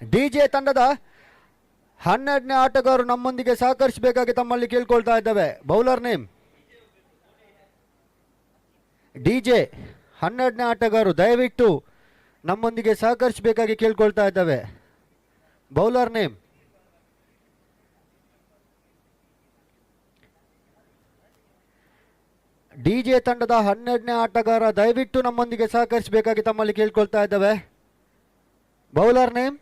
DJ ತಂಡದ 12ನೇ ಆಟಗಾರರು ನಮ್ಮೊಂದಿಗೆ ಸಹಕರಿಸಬೇಕಾಗಿ ತಮ್ಮಲ್ಲಿ ಕೇಳ್ಕೊಳ್ತಾ ಇದ್ದೇವೆ. ಬೌಲರ್ ನೇಮ್ ಡಿಜೆ 12ನೇ ಆಟಗಾರರು ದಯವಿಟ್ಟು ನಮ್ಮೊಂದಿಗೆ ಸಹಕರಿಸಬೇಕಾಗಿ ಕೇಳ್ಕೊಳ್ತಾ ಇದ್ದೇವೆ. ಬೌಲರ್ ನೇಮ್ ಡಿಜೆ ತಂಡದ 12ನೇ ಆಟಗಾರ ದಯವಿಟ್ಟು ನಮ್ಮೊಂದಿಗೆ ಸಹಕರಿಸಬೇಕಾಗಿ ತಮ್ಮಲ್ಲಿ ಕೇಳ್ಕೊಳ್ತಾ ಇದ್ದೇವೆ. ಬೌಲರ್ ನೇಮ್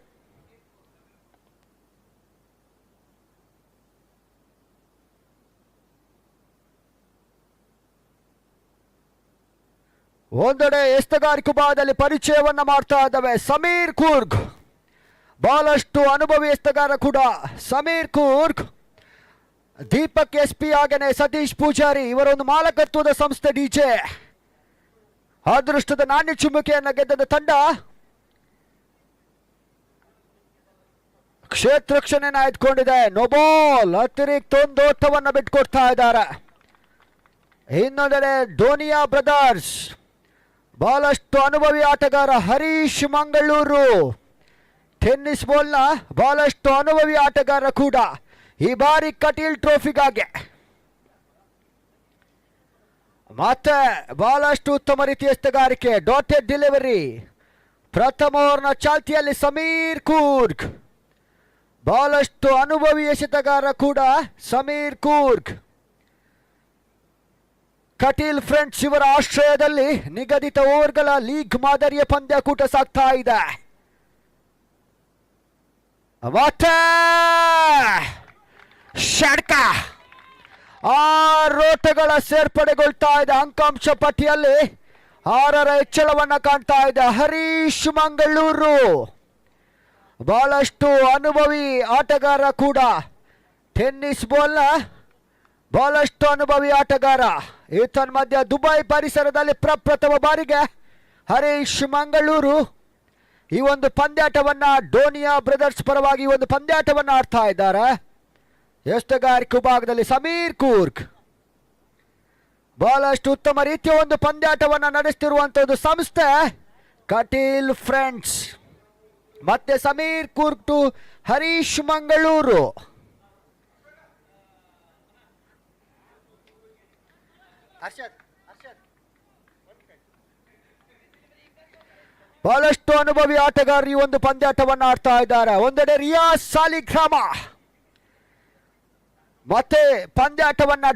ಒಂದೆಡೆ ಎಸ್ತಗಾರಿಕೆ ಭಾಗದಲ್ಲಿ ಪರಿಚಯವನ್ನ ಮಾಡ್ತಾ ಇದ್ದಾವೆ ಸಮೀರ್ ಕೂರ್ಗ್, ಬಹಳಷ್ಟು ಅನುಭವಿ ಎಸ್ತಗಾರ ಕೂಡ ಸಮೀರ್ ಕೂರ್ಗ್. ದೀಪಕ್ SP ಹಾಗೇನೆ ಸತೀಶ್ ಪೂಜಾರಿ ಇವರ ಒಂದು ಮಾಲಕತ್ವದ ಸಂಸ್ಥೆ ಡಿಜೆ. ಅದೃಷ್ಟದ ನಾಣ್ಯ ಚುಂಬಕಿಯನ್ನು ಗೆದ್ದ ತಂಡ ಕ್ಷೇತ್ರ ರಕ್ಷಣೆಯನ್ನು ಆಯ್ದುಕೊಂಡಿದೆ. ನೋಬಾಲ್ ಅತಿರಿಕ್ತ ಒಂದು ಓಟವನ್ನು ಬಿಟ್ಕೊಡ್ತಾ ಇದ್ದಾರೆ. ಇನ್ನೊಂದೆಡೆ ಡೋನಿಯಾ ಬ್ರದರ್ಸ್ ಬಹಳಷ್ಟು ಅನುಭವಿ ಆಟಗಾರ ಹರೀಶ್ ಮಂಗಳೂರು, ಟೆನ್ನಿಸ್ ಬಾಲ್ನ ಬಹಳಷ್ಟು ಅನುಭವಿ ಆಟಗಾರ ಕೂಡ ಈ ಬಾರಿ ಕಟೀಲ್ ಟ್ರೋಫಿಗಾಗಿ ಮತ್ತೆ ಬಹಳಷ್ಟು ಉತ್ತಮ ರೀತಿಯ ಎಸ್ತಗಾರಿಕೆ. ಡಾಟೆಡ್ ಡೆಲಿವರಿ ಪ್ರಥಮ ಓವರ್ನ ಚಾಲ್ತಿಯಲ್ಲಿ ಸಮೀರ್ ಕೂರ್ಗ್, ಬಹಳಷ್ಟು ಅನುಭವಿ ಎಸೆತಗಾರ ಕೂಡ ಸಮೀರ್ ಕೂರ್ಗ್. ಕಟೀಲ್ ಫ್ರೆಂಡ್ಸ್ ಇವರ ಆಶ್ರಯದಲ್ಲಿ ನಿಗದಿತ ಓವರ್ಗಳ ಲೀಗ್ ಮಾದರಿಯ ಪಂದ್ಯಾಕೂಟ ಸಾಗ್ತಾ ಇದೆ. ಷಡ್ಕ 6 ಓಟಗಳ ಸೇರ್ಪಡೆಗೊಳ್ತಾ ಇದೆ. ಅಂಕಾಂಶ ಪಟ್ಟಿಯಲ್ಲಿ 6ರ ಹೆಚ್ಚಳವನ್ನ ಕಾಣ್ತಾ ಇದೆ. ಹರೀಶ್ ಮಂಗಳೂರು ಬಹಳಷ್ಟು ಅನುಭವಿ ಆಟಗಾರ ಕೂಡ, ಟೆನ್ನಿಸ್ ಬಾಲ್ನ ಬಹಳಷ್ಟು ಅನುಭವಿ ಆಟಗಾರ. ಈತನ್ ಮಧ್ಯ ದುಬೈ ಪರಿಸರದಲ್ಲಿ ಪ್ರಪ್ರಥಮ ಬಾರಿಗೆ ಹರೀಶ್ ಮಂಗಳೂರು ಈ ಒಂದು ಪಂದ್ಯಾಟವನ್ನ ಡೋನಿಯಾ ಬ್ರದರ್ಸ್ ಪರವಾಗಿ ಈ ಒಂದು ಪಂದ್ಯಾಟವನ್ನ ಆಡ್ತಾ ಇದ್ದಾರೆ. ಎಸ್ತಗಾರಿಕೆ ಭಾಗದಲ್ಲಿ ಸಮೀರ್ ಕೂರ್ಗ್ ಬಹಳಷ್ಟು ಉತ್ತಮ ರೀತಿಯ ಒಂದು ಪಂದ್ಯಾಟವನ್ನ ನಡೆಸುತ್ತಿರುವಂತದ್ದು ಸಂಸ್ಥೆ ಕಟೀಲ್ ಫ್ರೆಂಡ್ಸ್. ಮತ್ತೆ ಸಮೀರ್ ಕೂರ್ಗ್ ಟು ಹರೀಶ್ ಮಂಗಳೂರು. ಬಹಳಷ್ಟು ಅನುಭವಿ ಆಟಗಾರರು ಈ ಒಂದು ಪಂದ್ಯಾಟವನ್ನು ಆಡ್ತಾ ಇದ್ದಾರೆ. ಒಂದೆಡೆ ರಿಯಾಜ್ ಸಾಲಿಗ್ರಾಮ ಮತ್ತೆ ಪಂದ್ಯಾಟವನ್ನ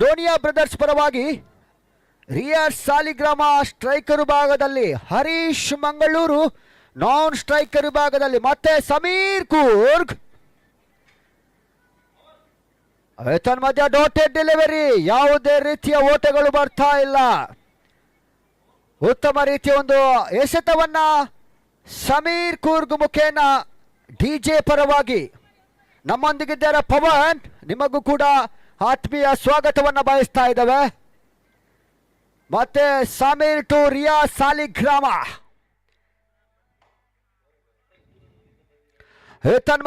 ಡೋನಿಯಾ ಬ್ರದರ್ಸ್ ಪರವಾಗಿ ರಿಯಾಜ್ ಸಾಲಿಗ್ರಾಮ ಸ್ಟ್ರೈಕರ್ ವಿಭಾಗದಲ್ಲಿ, ಹರೀಶ್ ಮಂಗಳೂರು ನಾನ್ ಸ್ಟ್ರೈಕರ್ ವಿಭಾಗದಲ್ಲಿ. ಮತ್ತೆ ಸಮೀರ್ ಕೂರ್ಗ್ ಮಧ್ಯ ಡಾಟೆಡ್ ಡೆಲಿವರಿ, ಯಾವುದೇ ರೀತಿಯ ಓಟಗಳು ಬರ್ತಾ ಇಲ್ಲ. ಉತ್ತಮ ರೀತಿಯ ಒಂದು ಎಸೆತವನ್ನ ಸಮೀರ್ ಕೂರ್ಗ್ ಮುಖೇನ ಡಿಜೆ ಪರವಾಗಿ ನಮ್ಮೊಂದಿಗಿದ್ದಾರೆ ಪವನ್, ನಿಮಗೂ ಕೂಡ ಆತ್ಮೀಯ ಸ್ವಾಗತವನ್ನ ಬಯಸ್ತಾ ಇದ್ದಾವೆ. ಮತ್ತೆ ಸಮೀರ್ ಟು ರಿಯಾಜ್ ಸಾಲಿಗ್ರಾಮ.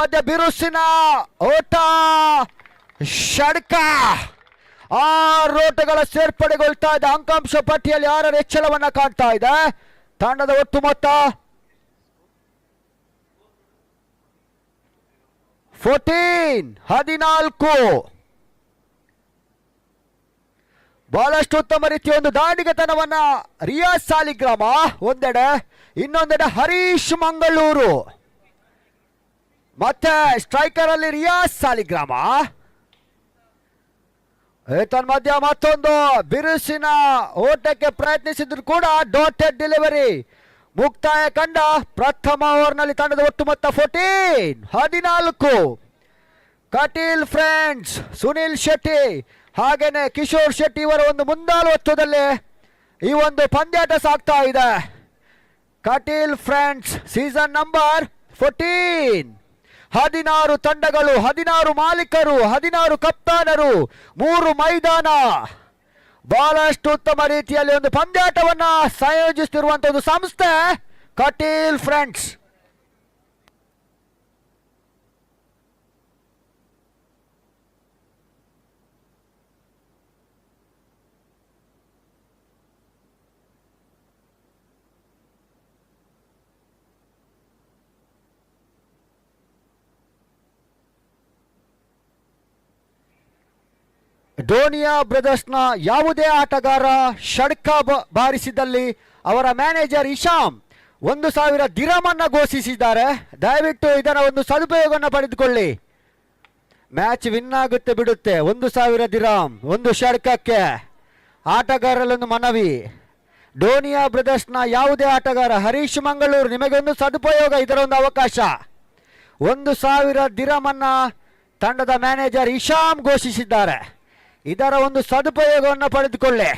ಮಧ್ಯ ಬಿರುಸಿನ ಓಟ, ಷಡ್ಕ 6 ಓಟಗಳ ಸೇರ್ಪಡೆಗೊಳ್ತಾ ಇದೆ. ಅಂಕಾಂಶ ಪಟ್ಟಿಯಲ್ಲಿ 6ರ ಹೆಚ್ಚಳವನ್ನ ಕಾಣ್ತಾ ಇದೆ. ತಂಡದ ಒಟ್ಟು ಮೊತ್ತ 14. ಬಹಳಷ್ಟು ಉತ್ತಮ ರೀತಿಯ ಒಂದು ದಾಂಡಿಗತನವನ್ನ ರಿಯಾಜ್ ಸಾಲಿಗ್ರಾಮ ಒಂದೆಡೆ, ಇನ್ನೊಂದೆಡೆ ಹರೀಶ್ ಮಂಗಳೂರು, ಮತ್ತೆ ಸ್ಟ್ರೈಕರ್ ಅಲ್ಲಿ ರಿಯಾಜ್ ಸಾಲಿಗ್ರಾಮ. ಮಧ್ಯ ಮತ್ತೊಂದು ಬಿರುಸಿನ ಓಟಕ್ಕೆ ಪ್ರಯತ್ನಿಸಿದ್ರು ಕೂಡ ಡಾಟೆಡ್ ಡೆಲಿವರಿ ಮುಕ್ತಾಯ ಕಂಡ ಪ್ರಥಮ ಓವರ್ನಲ್ಲಿ ತಂಡದ ಒಟ್ಟು ಮೊತ್ತ 14. ಕಟೀಲ್ ಫ್ರೆಂಡ್ಸ್ ಸುನಿಲ್ ಶೆಟ್ಟಿ ಹಾಗೇನೆ ಕಿಶೋರ್ ಶೆಟ್ಟಿ ಇವರ ಒಂದು ಮುಂದಾಳತ್ವದಲ್ಲಿ ಈ ಒಂದು ಪಂದ್ಯಾಟ ಸಾಗ್ತಾ ಇದೆ. Kateel friends season number 14. 16 ತಂಡಗಳು, 16 ಮಾಲೀಕರು, 16 ಕಪ್ತಾನರು, 3 ಮೈದಾನ. ಬಹಳಷ್ಟು ಉತ್ತಮ ರೀತಿಯಲ್ಲಿ ಒಂದು ಪಂದ್ಯಾಟವನ್ನ ಸಂಯೋಜಿಸುತ್ತಿರುವಂತದ್ದು ಸಂಸ್ಥೆ ಕಟೀಲ್ ಫ್ರೆಂಡ್ಸ್. ಡೋನಿಯಾ ಬ್ರದರ್ಸ್ನ ಯಾವುದೇ ಆಟಗಾರ ಷಡ್ಕ ಬಾರಿಸಿದಲ್ಲಿ ಅವರ ಮ್ಯಾನೇಜರ್ ಇಶಾಮ್ 1,000 ದಿರಮನ್ನ ಘೋಷಿಸಿದ್ದಾರೆ. ದಯವಿಟ್ಟು ಇದರ ಒಂದು ಸದುಪಯೋಗವನ್ನು ಪಡೆದುಕೊಳ್ಳಿ. ಮ್ಯಾಚ್ ವಿನ್ ಆಗುತ್ತೆ ಬಿಡುತ್ತೆ. 1,000 ದಿರಮ್ ಒಂದು ಷಡ್ಕಕ್ಕೆ. ಆಟಗಾರರಲ್ಲೊಂದು ಮನವಿ, ಡೋನಿಯಾ ಬ್ರದರ್ಸ್ನ ಯಾವುದೇ ಆಟಗಾರ ಹರೀಶ್ ಮಂಗಳೂರು ನಿಮಗೊಂದು ಸದುಪಯೋಗ, ಇದರ ಒಂದು ಅವಕಾಶ. 1,000 ದಿರಮನ್ನ ತಂಡದ ಮ್ಯಾನೇಜರ್ ಇಶಾಮ್ ಘೋಷಿಸಿದ್ದಾರೆ. ಇದರ ಒಂದು ಸದುಪಯೋಗವನ್ನು ಪಡೆದುಕೊಳ್ಳಿ.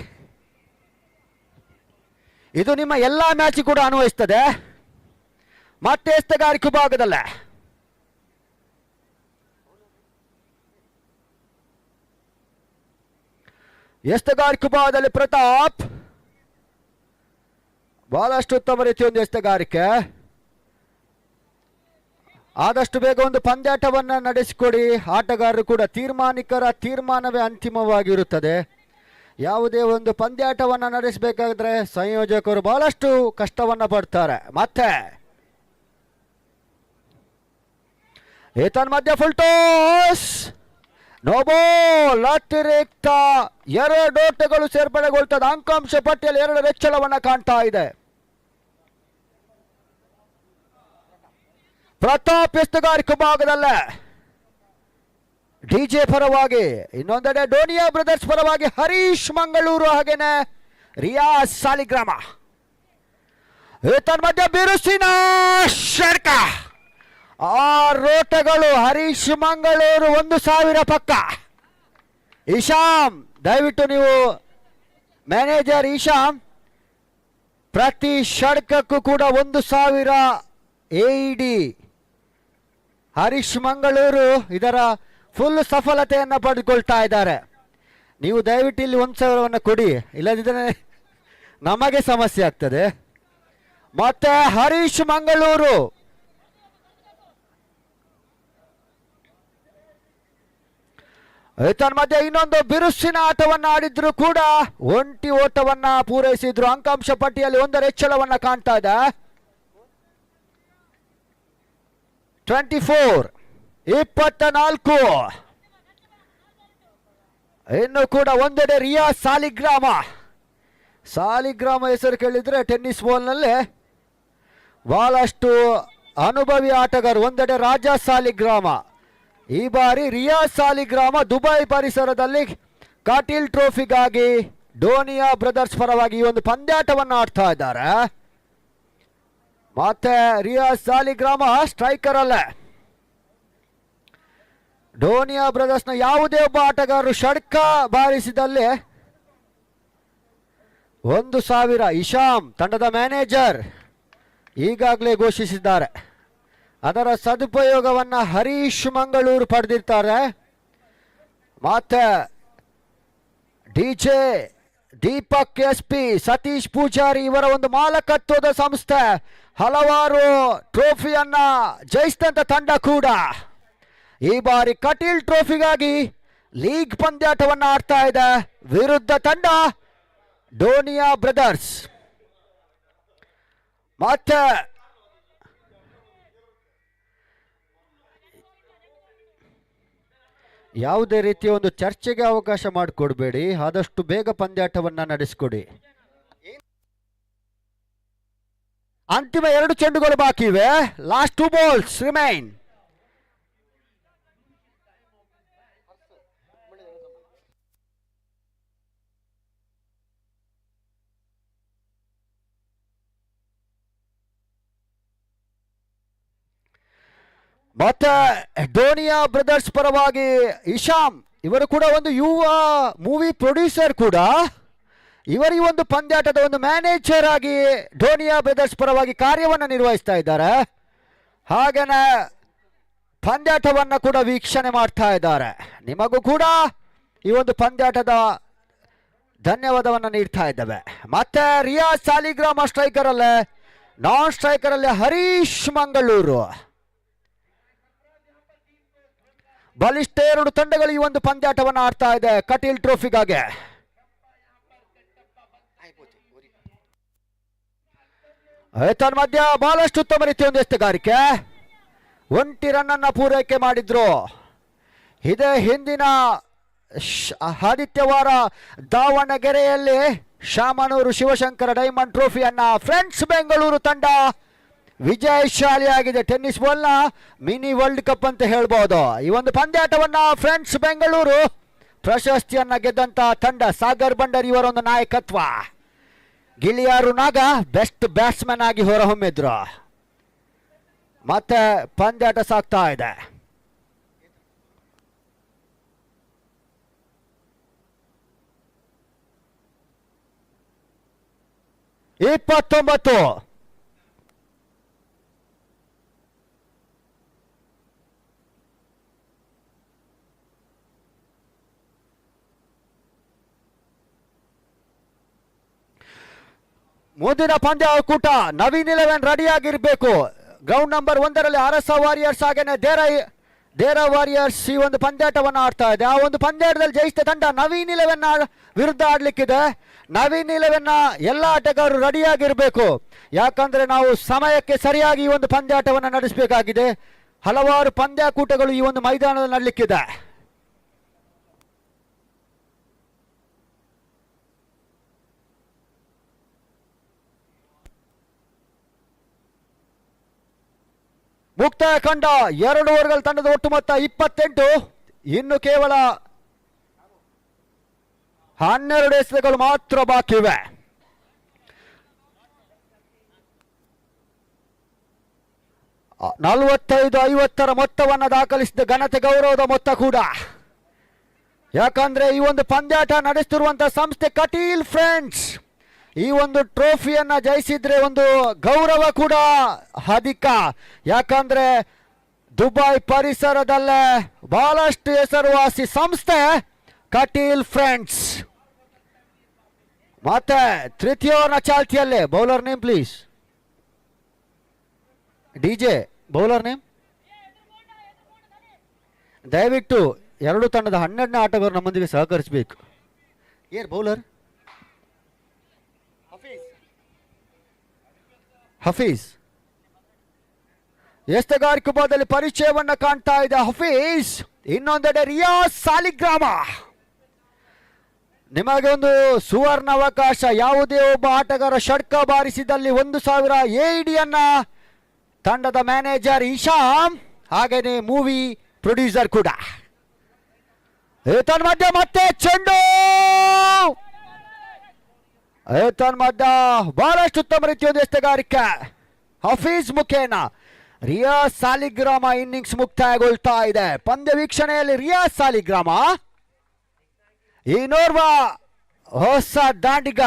ಇದು ನಿಮ್ಮ ಎಲ್ಲ ಮ್ಯಾಚ್ ಕೂಡ ಅನ್ವಯಿಸ್ತದೆ. ಮತ್ತೆ ಎಸ್ತಗಾರಿಕೆ ಭಾಗದಲ್ಲೇ ಎಸ್ತಗಾರಿಕೆ ಭಾಗದಲ್ಲಿ ಪ್ರತಾಪ್ ಬಹಳಷ್ಟು ಉತ್ತಮ ರೀತಿಯೊಂದು ಎಸ್ತಗಾರಿಕೆ. ಆದಷ್ಟು ಬೇಗ ಒಂದು ಪಂದ್ಯಾಟವನ್ನು ನಡೆಸಿಕೊಡಿ. ಆಟಗಾರರು ಕೂಡ ತೀರ್ಮಾನವೇ ಅಂತಿಮವಾಗಿರುತ್ತದೆ. ಯಾವುದೇ ಒಂದು ಪಂದ್ಯಾಟವನ್ನು ನಡೆಸಬೇಕಾದ್ರೆ ಸಂಯೋಜಕರು ಬಹಳಷ್ಟು ಕಷ್ಟವನ್ನು ಪಡ್ತಾರೆ. ಮತ್ತೆ ಏತನ್ ಮಧ್ಯ ಫುಲ್ ಟಾಸ್, ನೋ ಬಾಲ್, ಅತಿರಿಕ್ತ 2 ಓಟಗಳು ಸೇರ್ಪಡೆಗೊಳ್ತದೆ. ಅಂಕಾಂಶ ಪಟ್ಟಿಯಲ್ಲಿ 2 ಹೆಚ್ಚಳವನ್ನು ಕಾಣ್ತಾ ಇದೆ. ಪ್ರತಾಪ್ ಎಸ್ತುಗಾರಿಕೆ ಭಾಗದಲ್ಲೇ ಡಿಜೆ ಪರವಾಗಿ, ಇನ್ನೊಂದೆಡೆ ಡೋನಿಯಾ ಬ್ರದರ್ಸ್ ಪರವಾಗಿ ಹರೀಶ್ ಮಂಗಳೂರು ಹಾಗೇನೆ ರಿಯಾಜ್ ಸಾಲಿಗ್ರಾಮ. ಮಧ್ಯ ಬಿರುಸಿನ ಷಡ್ಕ, 6 ಓಟಗಳು. ಹರೀಶ್ ಮಂಗಳೂರು 1,000 ಪಕ್ಕ. ಇಶಾಮ್, ದಯವಿಟ್ಟು ನೀವು ಮ್ಯಾನೇಜರ್ ಇಶಾಮ್ ಪ್ರತಿ ಷಡ್ಕಕ್ಕೂ ಕೂಡ 1,000 AED. ಹರೀಶ್ ಮಂಗಳೂರು ಇದರ ಫುಲ್ ಸಫಲತೆಯನ್ನು ಪಡೆದುಕೊಳ್ತಾ ಇದ್ದಾರೆ. ನೀವು ದಯವಿಟ್ಟು ಇಲ್ಲಿ 1,000ವನ್ನು ಕೊಡಿ, ಇಲ್ಲದಿದ್ದರೆ ನಮಗೆ ಸಮಸ್ಯೆ ಆಗ್ತದೆ. ಮತ್ತೆ ಹರೀಶ್ ಮಂಗಳೂರು ಮಧ್ಯೆ ಇನ್ನೊಂದು ಬಿರುಸಿನ ಆಟವನ್ನು ಆಡಿದ್ರು ಕೂಡ ಒಂಟಿ ಓಟವನ್ನ ಪೂರೈಸಿದ್ರು. ಅಂಕಾಂಶ ಪಟ್ಟಿಯಲ್ಲಿ 1 ಹೆಚ್ಚಳವನ್ನ ಕಾಣ್ತಾ ಇದೆ. 24. ಇನ್ನು ಕೂಡ ಒಂದೆಡೆ ರಿಯಾಜ್ ಸಾಲಿಗ್ರಾಮ ಹೆಸರು ಕೇಳಿದ್ರೆ ಟೆನ್ನಿಸ್ ಬಾಲ್ನಲ್ಲಿ ಬಹಳಷ್ಟು ಅನುಭವಿ ಆಟಗಾರ. ಒಂದೆಡೆ ರಾಜಾ ಸಾಲಿಗ್ರಾಮ, ಈ ಬಾರಿ ರಿಯಾಜ್ ಸಾಲಿಗ್ರಾಮ ದುಬೈ ಪರಿಸರದಲ್ಲಿ ಕಾಟಿಲ್ ಟ್ರೋಫಿಗಾಗಿ ಡೋನಿಯಾ ಬ್ರದರ್ಸ್ ಪರವಾಗಿ ಈ ಒಂದು ಪಂದ್ಯಾಟವನ್ನು ಆಡ್ತಾ ಇದ್ದಾರೆ. ಮತ್ತೆ ರಿಯಾಜ್ ಸಾಲಿಗ್ರಾಮ ಸ್ಟ್ರೈಕರ್ ಅಲ್ಲೇ. ಡೋನಿಯಾ ಬ್ರದರ್ಸ್ನ ಯಾವುದೇ ಒಬ್ಬ ಆಟಗಾರರು ಷಡ್ಕ ಬಾರಿಸಿದಲ್ಲಿ 1,000. ಇಶಾಮ್ ತಂಡದ ಮ್ಯಾನೇಜರ್ ಈಗಾಗಲೇ ಘೋಷಿಸಿದ್ದಾರೆ. ಅದರ ಸದುಪಯೋಗವನ್ನು ಹರೀಶ್ ಮಂಗಳೂರು ಪಡೆದಿರ್ತಾರೆ. ಮತ್ತೆ ಡಿಜೆ ದೀಪಕ್ SP, ಸತೀಶ್ ಪೂಜಾರಿ ಇವರ ಒಂದು ಮಾಲಕತ್ವದ ಸಂಸ್ಥೆ ಹಲವಾರು ಟ್ರೋಫಿಯನ್ನ ಜಯಿಸಿದಂತ ತಂಡ ಕೂಡ ಈ ಬಾರಿ ಕಟೀಲ್ ಟ್ರೋಫಿಗಾಗಿ ಲೀಗ್ ಪಂದ್ಯಾಟವನ್ನು ಆಡ್ತಾ ಇದೆ. ವಿರುದ್ಧ ತಂಡ ಡೋನಿಯಾ ಬ್ರದರ್ಸ್. ಮತ್ತೆ ಯಾವುದೇ ರೀತಿಯ ಒಂದು ಚರ್ಚೆಗೆ ಅವಕಾಶ ಮಾಡಿಕೊಡ್ಬೇಡಿ. ಆದಷ್ಟು ಬೇಗ ಪಂದ್ಯಾಟವನ್ನು ನಡೆಸಿಕೊಡಿ. ಅಂತಿಮ 2 ಚೆಂಡುಗಳು ಬಾಕಿ ಇವೆ. Last 2 balls remain. ಮತ್ತೆ ಡೋನಿಯಾ ಬ್ರದರ್ಸ್ ಪರವಾಗಿ ಇಶಾಮ್ ಇವರು ಕೂಡ ಒಂದು ಯುವ ಮೂವಿ ಪ್ರೊಡ್ಯೂಸರ್ ಕೂಡ. ಇವರು ಈ ಒಂದು ಪಂದ್ಯಾಟದ ಒಂದು ಮ್ಯಾನೇಜರ್ ಆಗಿ ಡೋನಿಯಾ ಬ್ರದರ್ಸ್ ಪರವಾಗಿ ಕಾರ್ಯವನ್ನು ನಿರ್ವಹಿಸ್ತಾ ಇದ್ದಾರೆ. ಹಾಗೇನೆ ಪಂದ್ಯಾಟವನ್ನು ಕೂಡ ವೀಕ್ಷಣೆ ಮಾಡ್ತಾ ಇದ್ದಾರೆ. ನಿಮಗೂ ಕೂಡ ಈ ಒಂದು ಪಂದ್ಯಾಟದ ಧನ್ಯವಾದವನ್ನು ನೀಡ್ತಾ ಇದ್ದೇವೆ. ಮತ್ತೆ ರಿಯಾಜ್ ಸಾಲಿಗ್ರಾಮ ಸ್ಟ್ರೈಕರ್ ಅಲ್ಲೇ, ನಾನ್ ಸ್ಟ್ರೈಕರ್ ಅಲ್ಲೇ ಹರೀಶ್ ಮಂಗಳೂರು. ಬಲಿಷ್ಠ 2 ತಂಡಗಳು ಈ ಒಂದು ಪಂದ್ಯಾಟವನ್ನು ಆಡ್ತಾ ಇದೆ ಕಟೀಲ್ ಟ್ರೋಫಿಗಾಗಿ. ಮಧ್ಯ ಬಹಳಷ್ಟು ಉತ್ತಮ ರೀತಿಯ ಒಂದು ಎಸ್ತುಗಾರಿಕೆ. 1 ರನ್ ಅನ್ನ ಪೂರೈಕೆ ಮಾಡಿದ್ರು. ಇದೇ ಹಿಂದಿನ ಆದಿತ್ಯವಾರ ದಾವಣಗೆರೆಯಲ್ಲಿ ಶಾಮನೂರು ಶಿವಶಂಕರ ಡೈಮಂಡ್ ಟ್ರೋಫಿಯನ್ನ ಫ್ರೆಂಡ್ಸ್ ಬೆಂಗಳೂರು ತಂಡ ವಿಜಯಶಾಲಿಯಾಗಿದೆ. ಟೆನ್ನಿಸ್ ಬಾಲ್ನ ಮಿನಿ ವರ್ಲ್ಡ್ ಕಪ್ ಅಂತ ಹೇಳ್ಬೋದು. ಈ ಒಂದು ಪಂದ್ಯಾಟವನ್ನ ಫ್ರೆಂಡ್ಸ್ ಬೆಂಗಳೂರು ಪ್ರಶಸ್ತಿಯನ್ನ ಗೆದ್ದಂತ ತಂಡ. ಸಾಗರ್ ಬಂಡರ್ ಇವರ ಒಂದು ನಾಯಕತ್ವ. ಗಿಳಿಯಾರು ನಾಗ ಬೆಸ್ಟ್ ಬ್ಯಾಟ್ಸ್ಮನ್ ಆಗಿ ಹೊರಹೊಮ್ಮಿದ್ರು. ಮತ್ತೆ ಪಂದ್ಯಾಟ ಸಾಗ್ತಾ ಇದೆ. 29 ಮುಂದಿನ ಪಂದ್ಯಾಕೂಟ ನವೀನ್ 11 ರೆಡಿಯಾಗಿರ್ಬೇಕು. ಗ್ರೌಂಡ್ ನಂಬರ್ 1ರಲ್ಲಿ ಅರಸ ವಾರಿಯರ್ಸ್ ಹಾಗೇನೆ ದೇರಾ ವಾರಿಯರ್ಸ್ ಈ ಒಂದು ಪಂದ್ಯಾಟವನ್ನು ಆಡ್ತಾ ಇದೆ. ಆ ಒಂದು ಪಂದ್ಯಾಟದಲ್ಲಿ ಜಯಿಸಿದ ತಂಡ ನವೀನ್ 11 ವಿರುದ್ಧ ಆಡ್ಲಿಕ್ಕಿದೆ. ನವೀನ್ 11 ಎಲ್ಲ ಆಟಗಾರರು ರೆಡಿಯಾಗಿರ್ಬೇಕು. ಯಾಕಂದ್ರೆ ನಾವು ಸಮಯಕ್ಕೆ ಸರಿಯಾಗಿ ಈ ಒಂದು ಪಂದ್ಯಾಟವನ್ನು ನಡೆಸಬೇಕಾಗಿದೆ. ಹಲವಾರು ಪಂದ್ಯಾಕೂಟಗಳು ಈ ಒಂದು ಮೈದಾನದಲ್ಲಿ ನಡಲಿಕ್ಕಿದೆ. ಮುಕ್ತಾಯ ಕಂಡ 2 ಓವರ್ಗಳ ತಂಡದ ಒಟ್ಟು ಮೊತ್ತ 28. ಇನ್ನು ಕೇವಲ 12 ಎಸೆತಗಳು ಮಾತ್ರ ಬಾಕಿ ಇವೆ. ಆ 45-50 ಮೊತ್ತವನ್ನು ದಾಖಲಿಸಿದ ಘನತೆ ಗೌರವದ ಮೊತ್ತ ಕೂಡ. ಯಾಕಂದ್ರೆ ಈ ಒಂದು ಪಂದ್ಯಾಟ ನಡೆಸುತ್ತಿರುವಂತಹ ಸಂಸ್ಥೆ ಕಟೀಲ್ ಫ್ರೆಂಡ್ಸ್ ಈ ಒಂದು ಟ್ರೋಫಿಯನ್ನ ಜಯಿಸಿದ್ರೆ ಒಂದು ಗೌರವ ಕೂಡ ಅಧಿಕ. ಯಾಕಂದ್ರೆ ದುಬೈ ಪರಿಸರದಲ್ಲೇ ಬಹಳಷ್ಟು ಹೆಸರುವಾಸಿ ಸಂಸ್ಥೆ ಕಟೀಲ್ ಫ್ರೆಂಡ್ಸ್. ಮತ್ತೆ ತೃತೀಯ ಓವರ್ನ ಚಾಲ್ತಿಯಲ್ಲೇ ಬೌಲರ್ ನೇಮ್ ಪ್ಲೀಸ್. ಡಿಜೆ ಬೌಲರ್ ನೇಮ್. ದಯವಿಟ್ಟು ಎರಡು ತಂಡದ 12ನೇ ಆಟಗಾರರು ನಮ್ಮೊಂದಿಗೆ ಸಹಕರಿಸಬೇಕು. ಏರ್ ಬೌಲರ್ ಹಫೀಜ್. ಎಸ್ತಗಾರಿಕುಬಾದಲ್ಲಿ ಪರಿಚಯವನ್ನ ಕಾಣ್ತಾ ಇದೆ ಹಫೀಜ್. ಇನ್ನೊಂದೆಡೆ ರಿಯಾಜ್ ಸಾಲಿಗ್ರಾಮ. ನಿಮಗೆ ಒಂದು ಸುವರ್ಣ ಅವಕಾಶ. ಯಾವುದೇ ಒಬ್ಬ ಆಟಗಾರ ಷಡ್ಕ ಬಾರಿಸಿದಲ್ಲಿ 1000 AED ತಂಡದ ಮ್ಯಾನೇಜರ್ ಇಶಾಮ್ ಹಾಗೇನೆ ಮೂವಿ ಪ್ರೊಡ್ಯೂಸರ್ ಕೂಡ. ಮಧ್ಯ ಮತ್ತೆ ಚೆಂಡು ಮಧ್ಯ ಬಹಳಷ್ಟು ಉತ್ತಮ ರೀತಿಯ ಎಸ್ತಗಾರಿಕೆ ಹಫೀಜ್ ಮುಖೇನ. ರಿಯಾಜ್ ಸಾಲಿಗ್ರಾಮ ಇನ್ನಿಂಗ್ಸ್ ಮುಕ್ತಾಯಗೊಳ್ತಾ ಇದೆ. ಪಂದ್ಯ ವೀಕ್ಷಣೆಯಲ್ಲಿ ರಿಯಾಜ್ ಸಾಲಿಗ್ರಾಮ ಇನ್ನೋರ್ವ ಹೊಸ ದಾಂಡಿಗ.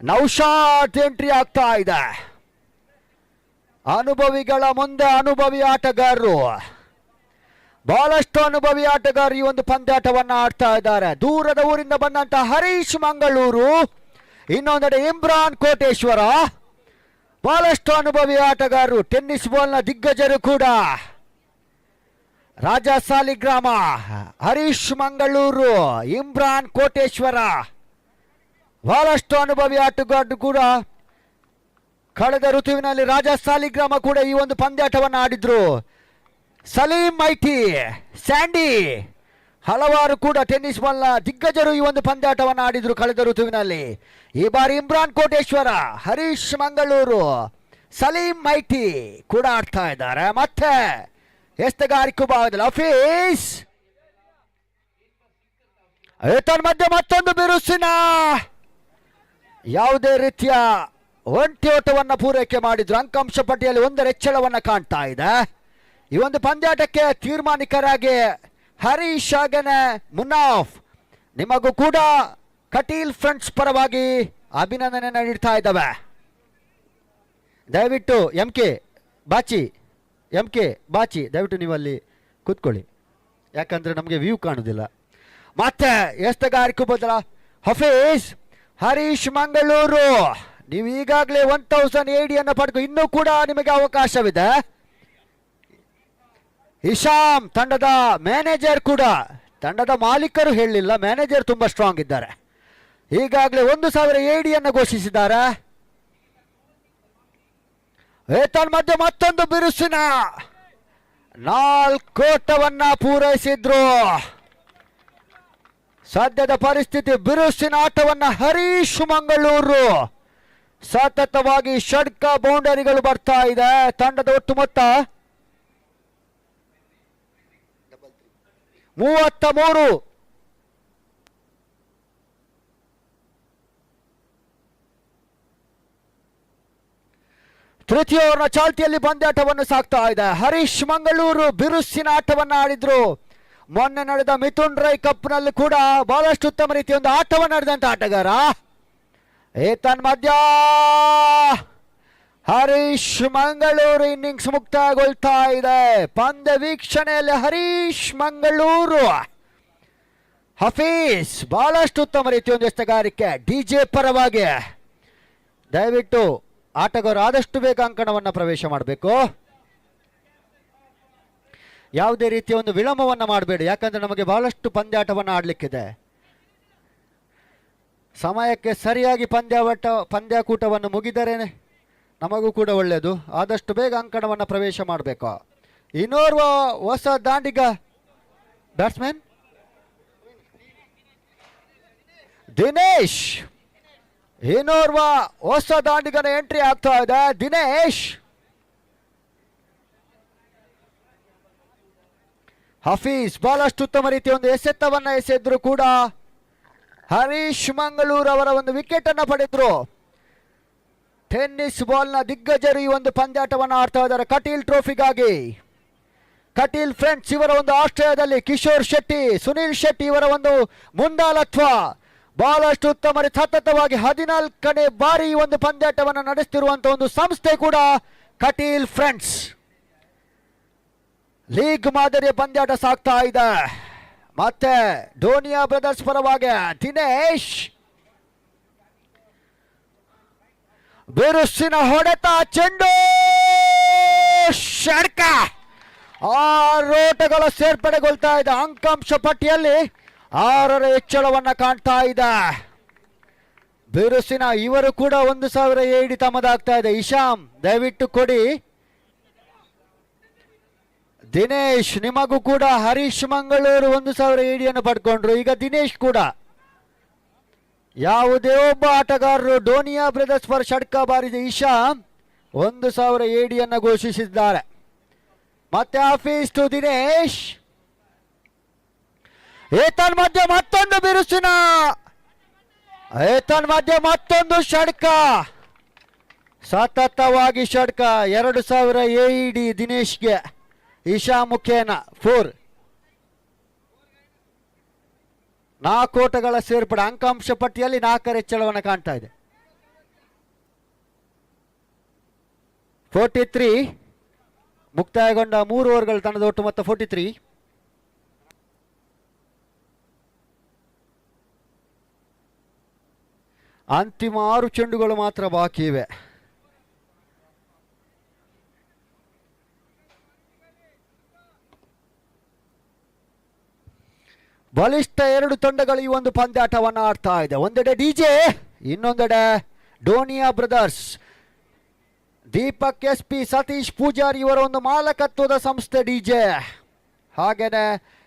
ನೌಶಾದ್ ಎಂಟ್ರಿ ಆಗ್ತಾ ಇದೆ. ಅನುಭವಿಗಳ ಮುಂದೆ ಅನುಭವಿ ಆಟಗಾರರು. ಬಹಳಷ್ಟು ಅನುಭವಿ ಆಟಗಾರರು ಈ ಒಂದು ಪಂದ್ಯಾಟವನ್ನು ಆಡ್ತಾ ಇದ್ದಾರೆ. ದೂರದ ಊರಿಂದ ಬಂದಂತ ಹರೀಶ್ ಮಂಗಳೂರು, ಇನ್ನೊಂದೆಡೆ ಇಮ್ರಾನ್ ಕೋಟೇಶ್ವರ. ಬಹಳಷ್ಟು ಅನುಭವಿ ಆಟಗಾರರು, ಟೆನ್ನಿಸ್ ಬಾಲ್ನ ದಿಗ್ಗಜರು ಕೂಡ. ರಾಜ ಸಾಲಿಗ್ರಾಮ, ಹರೀಶ್ ಮಂಗಳೂರು, ಇಮ್ರಾನ್ ಕೋಟೇಶ್ವರ ಬಹಳಷ್ಟು ಅನುಭವಿ ಆಟಗಾರರು ಕೂಡ. ಕಳೆದ ಋತುವಿನಲ್ಲಿ ರಾಜ ಸಾಲಿಗ್ರಾಮ ಕೂಡ ಈ ಒಂದು ಪಂದ್ಯಾಟವನ್ನು ಆಡಿದ್ರು. ಸಲೀಂ ಐಟಿ, ಸ್ಯಾಂಡಿ ಹಲವಾರು ಕೂಡ ಟೆನ್ನಿಸ್ ಬಾಲ್ನ ದಿಗ್ಗಜರು ಈ ಒಂದು ಪಂದ್ಯಾಟವನ್ನು ಆಡಿದ್ರು ಕಳೆದ ಋತುವಿನಲ್ಲಿ. ಈ ಬಾರಿ ಇಮ್ರಾನ್ ಕೋಟೇಶ್ವರ, ಹರೀಶ್ ಮಂಗಳೂರು, ಸಲೀಂ ಐಟಿ ಕೂಡ ಆಡ್ತಾ ಇದ್ದಾರೆ. ಮತ್ತೆ ಎಸ್ತಗಾರಿಕೆ ಭಾಗದಲ್ಲಿ ಹಫೀಜ್. ಮಧ್ಯೆ ಮತ್ತೊಂದು ಬಿರುಸಿನ ಯಾವುದೇ ರೀತಿಯ ಒಂಟಿ ಓಟವನ್ನು ಪೂರೈಕೆ ಮಾಡಿದ್ರು. ಅಂಕಾಂಶ ಪಟ್ಟಿಯಲ್ಲಿ 1 ಹೆಚ್ಚಳವನ್ನು ಕಾಣ್ತಾ ಇದೆ. ಈ ಒಂದು ಪಂದ್ಯಾಟಕ್ಕೆ ತೀರ್ಮಾನಿಕರಾಗಿ ಹರೀಶ್ ಹಾಗೇನೆ ಮುನಾಫ್. ನಿಮಗೂ ಕೂಡ ಕಟೀಲ್ ಫ್ರೆಂಡ್ಸ್ ಪರವಾಗಿ ಅಭಿನಂದನೆ ನೀಡ್ತಾ ಇದ್ದಾವೆ. ದಯವಿಟ್ಟು ಎಂ ಕೆ ಬಾಚಿ ದಯವಿಟ್ಟು ನೀವು ಅಲ್ಲಿ ಕೂತ್ಕೊಳ್ಳಿ, ಯಾಕಂದ್ರೆ ನಮಗೆ ವ್ಯೂ ಕಾಣುವುದಿಲ್ಲ. ಮತ್ತೆ ಎಸ್ತಗಾರಿಕೆ ಬದಲ ಹಫೀಜ್, ಹರೀಶ್ ಮಂಗಳೂರು, ನೀವು ಈಗಾಗಲೇ 1000 AED ಪಡೆದು ಇನ್ನೂ ಕೂಡ ನಿಮಗೆ ಅವಕಾಶವಿದೆ. ಇಶಾಮ್ ತಂಡದ ಮ್ಯಾನೇಜರ್ ಕೂಡ, ತಂಡದ ಮಾಲೀಕರು ಹೇಳಲಿಲ್ಲ, ಮ್ಯಾನೇಜರ್ ತುಂಬಾ ಸ್ಟ್ರಾಂಗ್ ಇದ್ದಾರೆ. ಈಗಾಗಲೇ 1000 AED ಘೋಷಿಸಿದ್ದಾರೆ. ಮಧ್ಯೆ ಮತ್ತೊಂದು ಬಿರುಸಿನ 4 ಓಟವನ್ನ ಪೂರೈಸಿದ್ರು. ಸದ್ಯದ ಪರಿಸ್ಥಿತಿ ಬಿರುಸಿನ ಆಟವನ್ನ ಹರೀಶ್ ಮಂಗಳೂರು ಸತತವಾಗಿ ಷಡ್ಕ ಬೌಂಡರಿಗಳು ಬರ್ತಾ ಇದೆ. ತಂಡದ ಒಟ್ಟು ಮೊತ್ತ 33. ತೃತೀಯ ಓವರ್ನ ಚಾಲ್ತಿಯಲ್ಲಿ ಪಂದ್ಯಾಟವನ್ನು ಸಾಕ್ತಾ ಇದೆ. ಹರೀಶ್ ಮಂಗಳೂರು ಬಿರುಸಿನ ಆಟವನ್ನ ಆಡಿದ್ರು. ಮೊನ್ನೆ ನಡೆದ ಮಿಥುನ್ ರೈ ಕಪ್ನಲ್ಲಿ ಕೂಡ ಬಹಳಷ್ಟು ಉತ್ತಮ ರೀತಿಯ ಒಂದು ಆಟವನ್ನು ನಡೆದಂತ ಆಟಗಾರ. ಏತನ್ಮಧ್ಯ ಹರೀಶ್ ಮಂಗಳೂರು ಇನ್ನಿಂಗ್ಸ್ ಮುಕ್ತಾಯಗೊಳ್ತಾ ಇದೆ. ಪಂದ್ಯ ವೀಕ್ಷಣೆಯಲ್ಲಿ ಹರೀಶ್ ಮಂಗಳೂರು. ಹಫೀಸ್ ಬಹಳಷ್ಟು ಉತ್ತಮ ರೀತಿಯ ಒಂದು ಎಸೆಗಾರಿಕೆ. ಡಿಜೆ ಪರವಾಗಿ ದಯವಿಟ್ಟು ಆಟಗಾರರು ಆದಷ್ಟು ಬೇಗ ಅಂಕಣವನ್ನು ಪ್ರವೇಶ ಮಾಡಬೇಕು. ಯಾವುದೇ ರೀತಿಯ ಒಂದು ವಿಳಂಬವನ್ನು ಮಾಡಬೇಡಿ, ಯಾಕಂದ್ರೆ ನಮಗೆ ಬಹಳಷ್ಟು ಪಂದ್ಯಾಟವನ್ನು ಆಡಲಿಕ್ಕಿದೆ. ಸಮಯಕ್ಕೆ ಸರಿಯಾಗಿ ಪಂದ್ಯಾಕೂಟವನ್ನು ಮುಗಿದರೆ ನಮಗೂ ಕೂಡ ಒಳ್ಳೆಯದು. ಆದಷ್ಟು ಬೇಗ ಅಂಕಣವನ್ನು ಪ್ರವೇಶ ಮಾಡಬೇಕು. ಇನ್ನೋರ್ವ ಹೊಸ ದಾಂಡಿಗ ಬ್ಯಾಟ್ಸ್ಮನ್ ದಿನೇಶ್. ಇನ್ನೋರ್ವ ಹೊಸ ದಾಂಡಿಗನ ಎಂಟ್ರಿ ಆಗ್ತಾ ಇದೆ. ದಿನೇಶ್. ಹಫೀಸ್ ಬಹಳಷ್ಟು ಉತ್ತಮ ರೀತಿಯ ಒಂದು ಎಸೆತವನ್ನ ಎಸೆದ್ರು ಕೂಡ ಹರೀಶ್ ಮಂಗಳೂರು ಅವರ ಒಂದು ವಿಕೆಟ್ ಅನ್ನ ಪಡೆದ್ರು. ಟೆನ್ನಿಸ್ ಬಾಲ್ ನ ದಿಗ್ಗಜರು ಈ ಒಂದು ಪಂದ್ಯಾಟವನ್ನು ಆಡ್ತಾ ಇದ್ದಾರೆ ಕಟೀಲ್ ಟ್ರೋಫಿಗಾಗಿ. ಕಟೀಲ್ ಫ್ರೆಂಡ್ಸ್ ಇವರ ಒಂದು ಆಶ್ರಯದಲ್ಲಿ ಕಿಶೋರ್ ಶೆಟ್ಟಿ, ಸುನಿಲ್ ಶೆಟ್ಟಿ ಇವರ ಒಂದು ಮುಂದಾಳತ್ವ ಬಹಳಷ್ಟು ಉತ್ತಮ ಸತತವಾಗಿ 14ನೇ ಬಾರಿ ಈ ಒಂದು ಪಂದ್ಯಾಟವನ್ನು ನಡೆಸುತ್ತಿರುವಂತಹ ಒಂದು ಸಂಸ್ಥೆ ಕೂಡ ಕಟೀಲ್ ಫ್ರೆಂಡ್ಸ್. ಲೀಗ್ ಮಾದರಿಯ ಪಂದ್ಯಾಟ ಸಾಗ್ತಾ ಇದೆ. ಮತ್ತೆ ಡೋನಿಯಾ ಬ್ರದರ್ಸ್ ಪರವಾಗಿ ದಿನೇಶ್. ಬಿರುಸಿನ ಹೊಡೆತ, ಚೆಂಡು, ಷಡ್ಕ. 6 ಓಟಗಳ ಸೇರ್ಪಡೆಗೊಳ್ತಾ ಇದೆ. ಅಂಕಾಂಶ ಪಟ್ಟಿಯಲ್ಲಿ 6ರ ಹೆಚ್ಚಳವನ್ನ ಕಾಣ್ತಾ ಇದೆ. ಬಿರುಸಿನ ಇವರು ಕೂಡ 1000 AD ತಮ್ಮದಾಗ್ತಾ ಇದೆ. ಇಶಾಮ್ ದಯವಿಟ್ಟು ಕೊಡಿ. ದಿನೇಶ್ ನಿಮಗೂ ಕೂಡ ಹರೀಶ್ ಮಂಗಳೂರು 1000 AD ಅನ್ನು ಪಡ್ಕೊಂಡ್ರು. ಈಗ ದಿನೇಶ್ ಕೂಡ ಯಾವುದೇ ಒಬ್ಬ ಆಟಗಾರರು ಡೋನಿಯಾ ಬ್ರದರ್ಸ್ ಪರ ಷಡ್ಕ ಬಾರಿದ ಇಶಾಮ್ 1000 AD ಅನ್ನು ಘೋಷಿಸಿದ್ದಾರೆ. ಮತ್ತೆ ಆಫೀಸ್ ಟು ದಿನೇಶ್. ಏತನ್ಮಧ್ಯೆ ಮತ್ತೊಂದು ಬಿರುಸಿನ, ಏತನ್ಮಧ್ಯೆ ಮತ್ತೊಂದು ಷಡ್ಕ, ಸತತವಾಗಿ ಷಡ್ಕ. 2000 AD ದಿನೇಶ್ಗೆ ಇಶಾ ಮುಖೇನ 4. 4 ಓಟಗಳ ಸೇರ್ಪಡೆ. ಅಂಕಾಂಶ ಪಟ್ಟಿಯಲ್ಲಿ 4ರ ಹೆಚ್ಚಳವನ್ನು ಕಾಣ್ತಾ ಇದೆ. 43 ಮುಕ್ತಾಯಗೊಂಡ 3 ಓವರ್ಗಳ ತಂಡದ ಒಟ್ಟು ಮೊತ್ತ 43. ಅಂತಿಮ 6 ಚೆಂಡುಗಳು ಮಾತ್ರ ಬಾಕಿ ಇವೆ. ಬಲಿಷ್ಠ 2 ತಂಡಗಳು ಈ ಒಂದು ಪಂದ್ಯಾಟವನ್ನು ಆಡ್ತಾ ಇದೆ. ಒಂದೆಡೆ ಡಿಜೆ, ಇನ್ನೊಂದೆಡೆ ಡೋನಿಯಾ ಬ್ರದರ್ಸ್. ದೀಪಕ್ SP, ಸತೀಶ್ ಪೂಜಾರಿ ಇವರ ಒಂದು ಮಾಲಕತ್ವದ ಸಂಸ್ಥೆ ಡಿಜೆ. ಹಾಗೇನೆ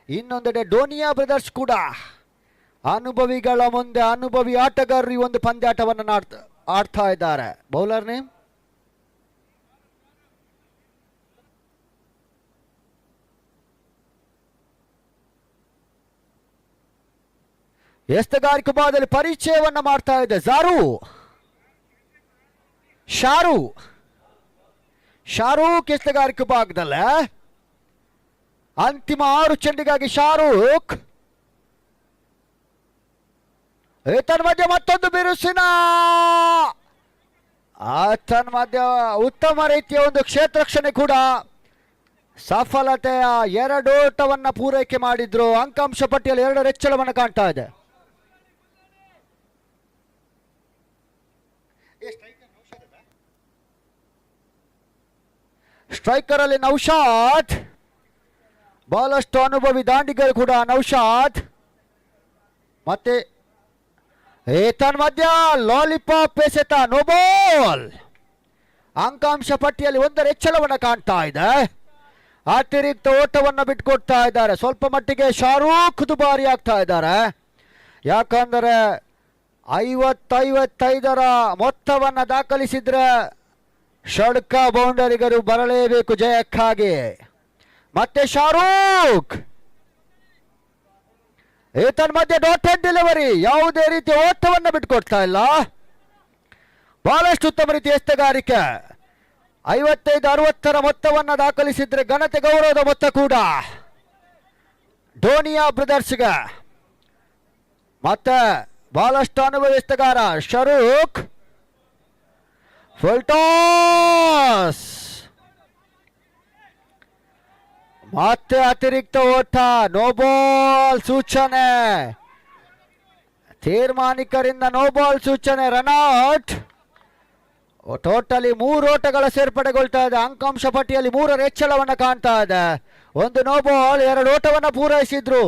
ಇನ್ನೊಂದೆಡೆ ಡೋನಿಯಾ ಬ್ರದರ್ಸ್ ಕೂಡ ಅನುಭವಿಗಳ ಮುಂದೆ ಅನುಭವಿ ಆಟಗಾರರು ಈ ಒಂದು ಪಂದ್ಯಾಟವನ್ನು ಆಡ್ತಾ ಇದ್ದಾರೆ. ಬೌಲರ್ ನೇಮ್ ಎಸ್ತಗಾರಿಕೆ ಭಾಗದಲ್ಲಿ ಪರಿಚಯವನ್ನ ಮಾಡ್ತಾ ಇದೆ. ಶಾರೂಕ್ ಎಸ್ತಗಾರಿಕೆ ಭಾಗದಲ್ಲೇ ಅಂತಿಮ 6 ಚೆಂಡಿಗಾಗಿ ಶಾರೂಕ್. ತನ್ಮಧ್ಯ ಮತ್ತೊಂದು ಬಿರುಸಿನ, ತನ್ಮಧ್ಯ ಉತ್ತಮ ರೀತಿಯ ಒಂದು ಕ್ಷೇತ್ರಕ್ಷಣೆ ಕೂಡ ಸಫಲತೆಯ 2 ಓಟವನ್ನ ಪೂರೈಕೆ ಮಾಡಿದ್ರು. ಅಂಕಾಂಶ ಪಟ್ಟಿಯಲ್ಲಿ 2ರ ಹೆಚ್ಚಳವನ್ನು ಕಾಣ್ತಾ ಇದೆ. ಸ್ಟ್ರೈಕರ್ ಅಲ್ಲಿ ನೌಶಾದ್, ಬಹಳಷ್ಟು ಅನುಭವಿ ದಾಂಡಿಗರು ಕೂಡ ನೌಶಾದ್. ಮತ್ತೆ ತನ್ಮಧ್ಯ ಲಾಲಿಪಾಪ್ ಎಸೆತ, ನೋ ಬಾಲ್. ಅಂಕಾಂಶ ಪಟ್ಟಿಯಲ್ಲಿ 1ರ ಹೆಚ್ಚಳವನ್ನು ಕಾಣ್ತಾ ಇದೆ. ಅತಿರಿಕ್ತ ಓಟವನ್ನು ಬಿಟ್ಕೊಡ್ತಾ ಇದ್ದಾರೆ. ಸ್ವಲ್ಪ ಮಟ್ಟಿಗೆ ಶಾರೂಖ್ ದುಬಾರಿ ಆಗ್ತಾ ಇದ್ದಾರೆ. ಯಾಕಂದರೆ 55ರ ಮೊತ್ತವನ್ನು ದಾಖಲಿಸಿದ್ರೆ ಷಡ್ಕ ಬೌಂಡರಿಗರು ಬರಲೇಬೇಕು ಜಯಕ್ಕಾಗಿ. ಮತ್ತೆ ಶಾರೂಖ್ ಈತನ ಮಧ್ಯೆ ಡಾಟೆಡ್ ಡೆಲಿವರಿ, ಯಾವುದೇ ರೀತಿಯ ಓಟವನ್ನು ಬಿಟ್ಕೊಡ್ತಾ ಇಲ್ಲ. ಬಹಳಷ್ಟು ಉತ್ತಮ ರೀತಿಯ ಎಸ್ತಗಾರಿಕೆ. 55-60ರ ಮೊತ್ತವನ್ನು ದಾಖಲಿಸಿದ್ರೆ ಘನತೆ ಗೌರವದ ಮೊತ್ತ ಕೂಡ ಡೋನಿಯಾ ಬ್ರದರ್ಸ್ಗೆ. ಮತ್ತೆ ಬಹಳಷ್ಟು ಅನುಭವಿಸ್ತಗಾರ ಶಾರೂಖ್. ಫುಲ್ ಟಾಸ್, ಮತ್ತೆ ಅತಿರಿಕ್ತ ಓಟ, ನೋಬಾಲ್ ಸೂಚನೆ. ತೀರ್ಮಾನಿಕರಿಂದ ನೋಬಾಲ್ ಸೂಚನೆ, ರನ್ಔಟ್. ಟೋಟಲಿ 3 ಓಟಗಳ ಸೇರ್ಪಡೆಗೊಳ್ತಾ ಇದೆ. ಅಂಕಾಂಶ ಪಟ್ಟಿಯಲ್ಲಿ 3ರ ಹೆಚ್ಚಳವನ್ನು ಕಾಣ್ತಾ ಇದೆ. 1 ನೋಬಾಲ್, 2 ಓಟವನ್ನು ಪೂರೈಸಿದ್ರು.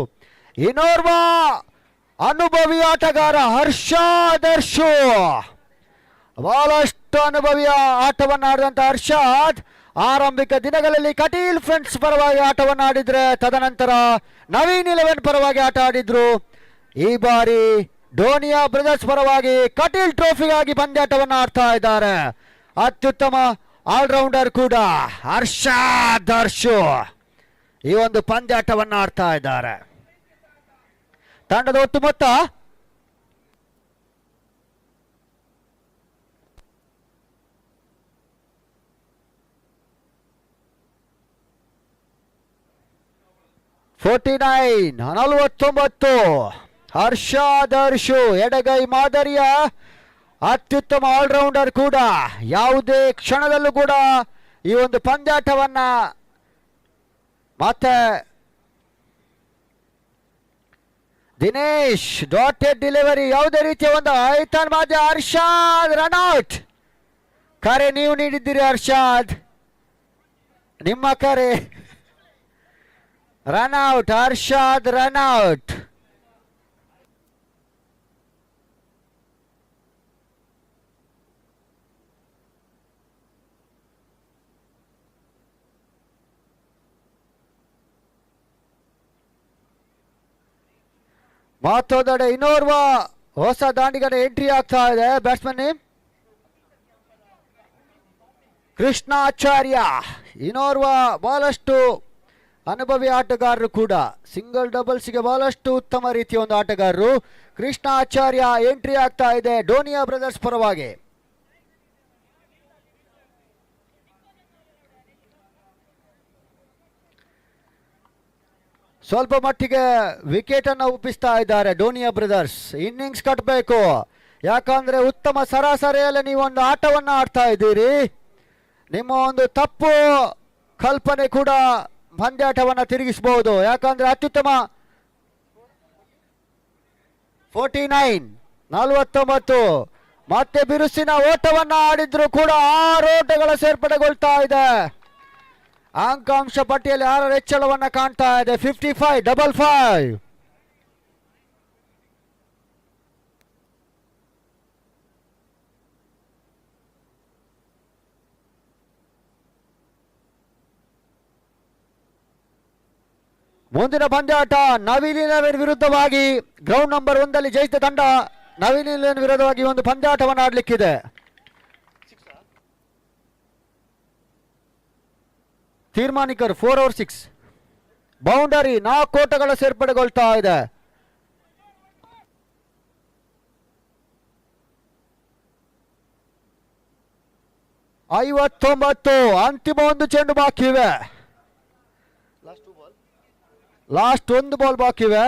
ಇನ್ನೋರ್ವ ಅನುಭವಿ ಆಟಗಾರ ಹರ್ಷಾದ್. ಬಹಳಷ್ಟು ಅನುಭವಿಯ ಆಟವನ್ನು ಆಡಿದಂತ ಹರ್ಷಾದ್ ಆರಂಭಿಕ ದಿನಗಳಲ್ಲಿ ಕಟೀಲ್ ಫ್ರೆಂಡ್ಸ್ ಪರವಾಗಿ ಆಟವನ್ನು ಆಡಿದ್ರೆ, ತದನಂತರ ನವೀನ್ 11 ಪರವಾಗಿ ಆಟ ಆಡಿದ್ರು. ಈ ಬಾರಿ ಡೋನಿಯಾ ಬ್ರದರ್ಸ್ ಪರವಾಗಿ ಕಟೀಲ್ ಟ್ರೋಫಿಗಾಗಿ ಪಂದ್ಯಾಟವನ್ನು ಆಡ್ತಾ ಇದ್ದಾರೆ. ಅತ್ಯುತ್ತಮ ಆಲ್ರೌಂಡರ್ ಕೂಡ ಹರ್ಷಾದ್. ಈ ಒಂದು ಪಂದ್ಯಾಟವನ್ನು ಆಡ್ತಾ ಇದ್ದಾರೆ. ತಂಡದ ಒಟ್ಟು ಮೊತ್ತ $49. ಹರ್ಷಾದ್ ಎಡಗೈ ಮಾದರಿಯ ಅತ್ಯುತ್ತಮ ಆಲ್ರೌಂಡರ್ ಕೂಡ. ಯಾವುದೇ ಕ್ಷಣದಲ್ಲೂ ಕೂಡ ಈ ಒಂದು ಪಂದ್ಯಾಟವನ್ನ ಮತ್ತೆ ದಿನೇಶ್ ಡಾಟೆಡ್ ಡೆಲಿವರಿ, ಯಾವುದೇ ರೀತಿಯ ಒಂದು ಐತನ್ ಮಾಧ್ಯ. ಹರ್ಷಾದ್ ರನ್ಔಟ್. ಕರೆ ನೀವು ನೀಡಿದ್ದೀರಿ ಹರ್ಷಾದ್, ನಿಮ್ಮ ಕರೆ. Run out, Harshad run out. ಮತ್ತೊಂದೆಡೆ ಇನ್ನೋರ್ವ ಹೊಸ ದಾಂಡಿಗನ ಎಂಟ್ರಿ ಆಗ್ತಾ ಇದೆ. ಬ್ಯಾಟ್ಸ್ಮನ್ ಕೃಷ್ಣ ಆಚಾರ್ಯ, ಇನ್ನೋರ್ವ ಬಹಳಷ್ಟು ಅನುಭವಿ ಆಟಗಾರರು ಕೂಡ. ಸಿಂಗಲ್ ಡಬಲ್ಸ್ಗೆ ಬಹಳಷ್ಟು ಉತ್ತಮ ರೀತಿಯ ಒಂದು ಆಟಗಾರರು. ಕೃಷ್ಣ ಆಚಾರ್ಯ ಎಂಟ್ರಿ ಆಗ್ತಾ ಇದೆ ಡೋನಿಯಾ ಬ್ರದರ್ಸ್ ಪರವಾಗಿ. ಸ್ವಲ್ಪ ಮಟ್ಟಿಗೆ ವಿಕೆಟ್ ಅನ್ನು ಒಪ್ಪಿಸ್ತಾ ಇದ್ದಾರೆ ಡೋನಿಯಾ ಬ್ರದರ್ಸ್. ಇನ್ನಿಂಗ್ಸ್ ಕಟ್ಟಬೇಕು, ಯಾಕಂದ್ರೆ ಉತ್ತಮ ಸರಾಸರಿಯಲ್ಲಿ ನೀವೊಂದು ಆಟವನ್ನು ಆಡ್ತಾ ಇದ್ದೀರಿ. ನಿಮ್ಮ ಒಂದು ತಪ್ಪು ಕಲ್ಪನೆ ಕೂಡ ಪಂದ್ಯಾಟವನ್ನು ತಿರುಗಿಸಬಹುದು. ಯಾಕಂದ್ರೆ ಅತ್ಯುತ್ತಮ 49 ಮತ್ತೆ ಬಿರುಸಿನ ಓಟವನ್ನು ಆಡಿದ್ರು ಕೂಡ 6 ಓಟಗಳ ಸೇರ್ಪಡೆಗೊಳ್ತಾ ಇದೆ. ಅಂಕಾಂಶ ಪಟ್ಟಿಯಲ್ಲಿ 6ರ ಹೆಚ್ಚಳವನ್ನು ಕಾಣ್ತಾ ಇದೆ. 55. ಮುಂದಿನ ಪಂದ್ಯಾಟ ನವೀನ್ 11 ವಿರುದ್ಧವಾಗಿ ಗ್ರೌಂಡ್ ನಂಬರ್ 1 ಜಯಿಸಿದ ತಂಡ ನವೀನ್ 11 ವಿರುದ್ಧವಾಗಿ ಒಂದು ಪಂದ್ಯಾಟವನ್ನು ಆಡಲಿಕ್ಕಿದೆ. ತೀರ್ಮಾನಿಕರು 4 over 6. ಬೌಂಡರಿ 4 ಓಟಗಳ ಸೇರ್ಪಡೆಗೊಳ್ತಾ ಇದೆ. ಅಂತಿಮ ಒಂದು ಚೆಂಡು ಬಾಕಿ ಇವೆ. ಲಾಸ್ಟ್ ಒಂದು ಬಾಲ್ ಬಾಕಿ ಇವೆ.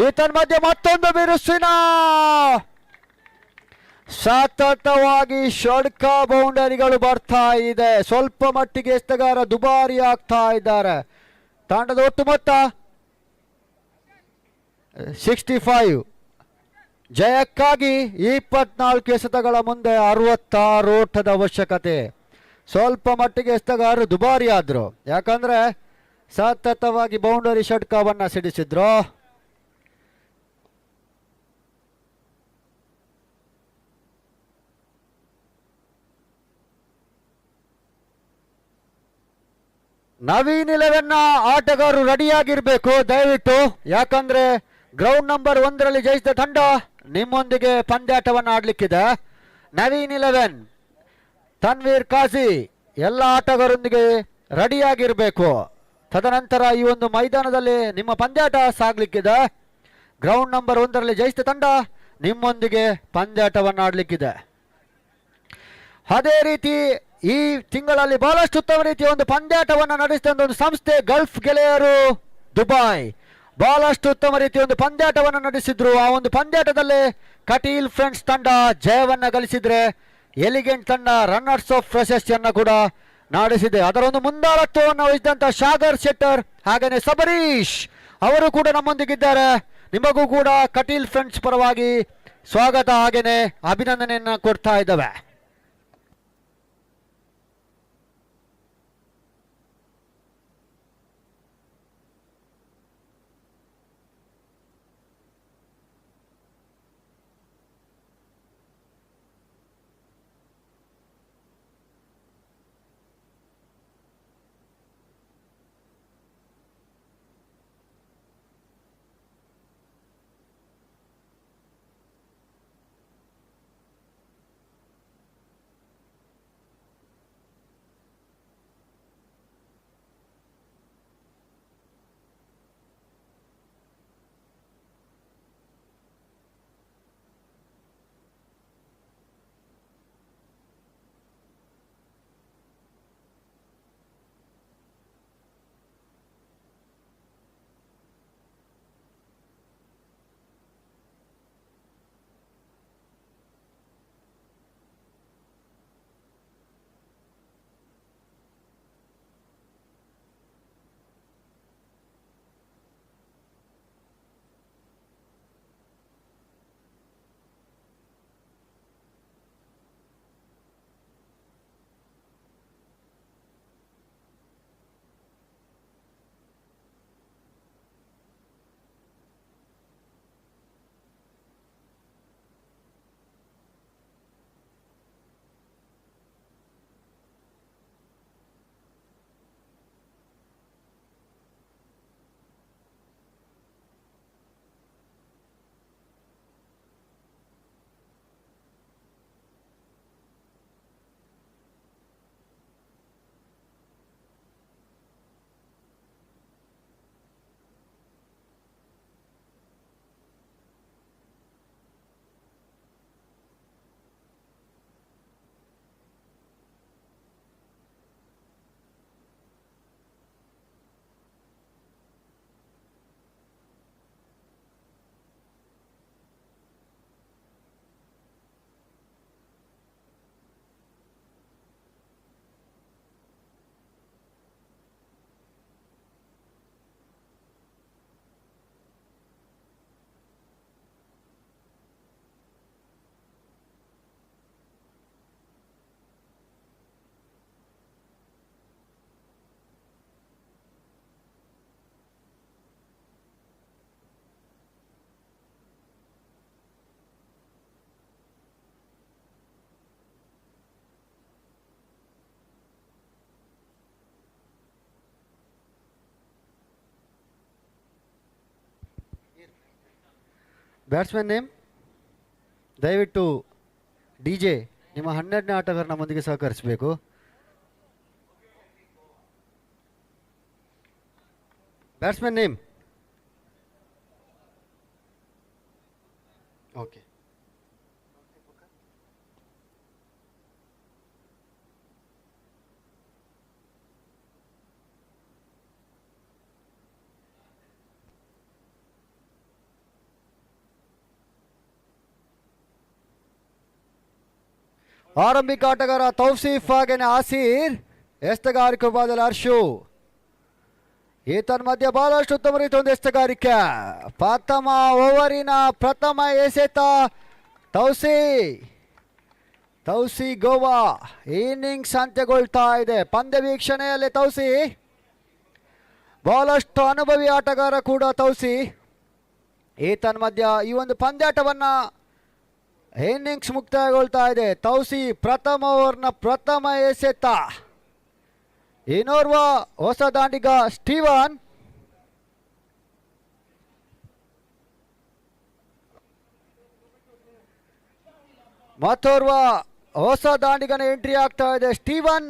ಈತನ ಮಧ್ಯೆ ಮತ್ತೊಂದು ಬಿರುಸಿನ ಸತತವಾಗಿ ಷಡ್ಕ ಬೌಂಡರಿಗಳು ಬರ್ತಾ ಇದೆ. ಸ್ವಲ್ಪ ಮಟ್ಟಿಗೆ ಎಸ್ತಗಾರ ದುಬಾರಿ ಆಗ್ತಾ ಇದ್ದಾರೆ. ತಂಡದ ಒಟ್ಟು ಮೊತ್ತ 65. ಜಯಕ್ಕಾಗಿ 24 ಎಸೆತಗಳ ಮುಂದೆ 66 ಓಟದ ಅವಶ್ಯಕತೆ. ಸ್ವಲ್ಪ ಮಟ್ಟಿಗೆ ಎಸ್ತಗಾರರು ದುಬಾರಿ ಆದ್ರು, ಯಾಕಂದ್ರೆ ಸತತವಾಗಿ ಬೌಂಡರಿ ಷಡ್ಕವನ್ನ ಸಿಡಿಸಿದ್ರು. ನವೀನ್ 11ನ ಆಟಗಾರರು ರೆಡಿಯಾಗಿರ್ಬೇಕು ದಯವಿಟ್ಟು, ಯಾಕಂದ್ರೆ ಗ್ರೌಂಡ್ ನಂಬರ್ 1ರಲ್ಲಿ ಜಯಿಸಿದ ತಂಡ ನಿಮ್ಮೊಂದಿಗೆ ಪಂದ್ಯಾಟವನ್ನು ಆಡ್ಲಿಕ್ಕಿದೆ. ನವೀನ್ 11, ತನ್ವೀರ್ ಕಾಜಿ ಎಲ್ಲ ಆಟಗಾರರೊಂದಿಗೆ ರೆಡಿಯಾಗಿರ್ಬೇಕು. ತದನಂತರ ಈ ಒಂದು ಮೈದಾನದಲ್ಲಿ ನಿಮ್ಮ ಪಂದ್ಯಾಟ ಸಾಗ್ಲಿಕ್ಕಿದೆ. ಗ್ರೌಂಡ್ ನಂಬರ್ 1ರಲ್ಲಿ ಜಯಿಸಿದ ತಂಡ ನಿಮ್ಮೊಂದಿಗೆ ಪಂದ್ಯಾಟವನ್ನು ಆಡ್ಲಿಕ್ಕಿದೆ. ಅದೇ ರೀತಿ ಈ ತಿಂಗಳಲ್ಲಿ ಬಹಳಷ್ಟು ಉತ್ತಮ ರೀತಿಯ ಒಂದು ಪಂದ್ಯಾಟವನ್ನು ನಡೆಸಿದ ಒಂದು ಸಂಸ್ಥೆ ಗಲ್ಫ್ ಗೆಳೆಯರು ದುಬೈ ಬಹಳಷ್ಟು ಉತ್ತಮ ರೀತಿಯ ಒಂದು ಪಂದ್ಯಾಟವನ್ನು ನಡೆಸಿದ್ರು. ಆ ಒಂದು ಪಂದ್ಯಾಟದಲ್ಲಿ ಕಟೀಲ್ ಫ್ರೆಂಡ್ಸ್ ತಂಡ ಜಯವನ್ನ ಗಳಿಸಿದ್ರೆ, ಎಲಿಗೆಂಟ್ ತಂಡ ರನ್ನರ್ಸ್ ಆಫ್ ಪ್ರಶಸ್ತಿಯನ್ನು ಕೂಡ ನಡೆಸಿದೆ. ಅದರ ಒಂದು ಮುಂದಾಳತ್ವವನ್ನು ವಹಿಸಿದಂತ ಸಾಗರ್ ಶೆಟ್ಟರ್ ಹಾಗೇನೆ ಸಬರೀಶ್ ಅವರು ಕೂಡ ನಮ್ಮೊಂದಿಗಿದ್ದಾರೆ. ನಿಮಗೂ ಕೂಡ ಕಟೀಲ್ ಫ್ರೆಂಡ್ಸ್ ಪರವಾಗಿ ಸ್ವಾಗತ ಹಾಗೇನೆ ಅಭಿನಂದನೆಯನ್ನ ಕೊಡ್ತಾ ಇದ್ದಾವೆ. ಬ್ಯಾಟ್ಸ್ಮನ್ ನೇಮ್ ದಯವಿಟ್ಟು DJ ನಿಮ್ಮ 12ನೇ ಆಟಗಾರ ನಮ್ಮೊಂದಿಗೆ ಸಹಕರಿಸಬೇಕು. Batsman name okay. ಆರಂಭಿಕ ಆಟಗಾರ ತೌಸೀಫ್ ಹಾಗೇನೆ ಆಸೀರ್, ಎಸ್ತಗಾರಿಕೆ ಬಾದಲ್ ಹರ್ಷು. ಈತನ ಮಧ್ಯೆ ಬಹಳಷ್ಟು ಉತ್ತಮ ರೀತಿ ಒಂದು ಎಸ್ತಗಾರಿಕೆ. ಪ್ರಥಮ ಓವರಿನ ಪ್ರಥಮ ಎಸೆತ ತೌಸಿ ಗೋವಾ ಇನ್ನಿಂಗ್ಸ್ ಅಂತ್ಯಗೊಳ್ತಾ ಇದೆ. ಪಂದ್ಯ ವೀಕ್ಷಣೆಯಲ್ಲಿ ತೌಸಿ ಬಹಳಷ್ಟು ಅನುಭವಿ ಆಟಗಾರ ಕೂಡ ತೌಸಿ. ಈತನ ಮಧ್ಯ ಈ ಒಂದು ಪಂದ್ಯಾಟವನ್ನ ಇನ್ನಿಂಗ್ಸ್ ಮುಕ್ತಾಯಗೊಳ್ತಾ ಇದೆ. ತೌಸಿ ಪ್ರಥಮ ಓವರ್ನ ಪ್ರಥಮ ಎಸೆತ ಇನ್ನೋರ್ವ ಹೊಸ ದಾಂಡಿಗ ಸ್ಟೀವನ್, ಮತ್ತೋರ್ವ ಹೊಸ ದಾಂಡಿಗನ ಎಂಟ್ರಿ ಆಗ್ತಾ ಇದೆ ಸ್ಟೀವನ್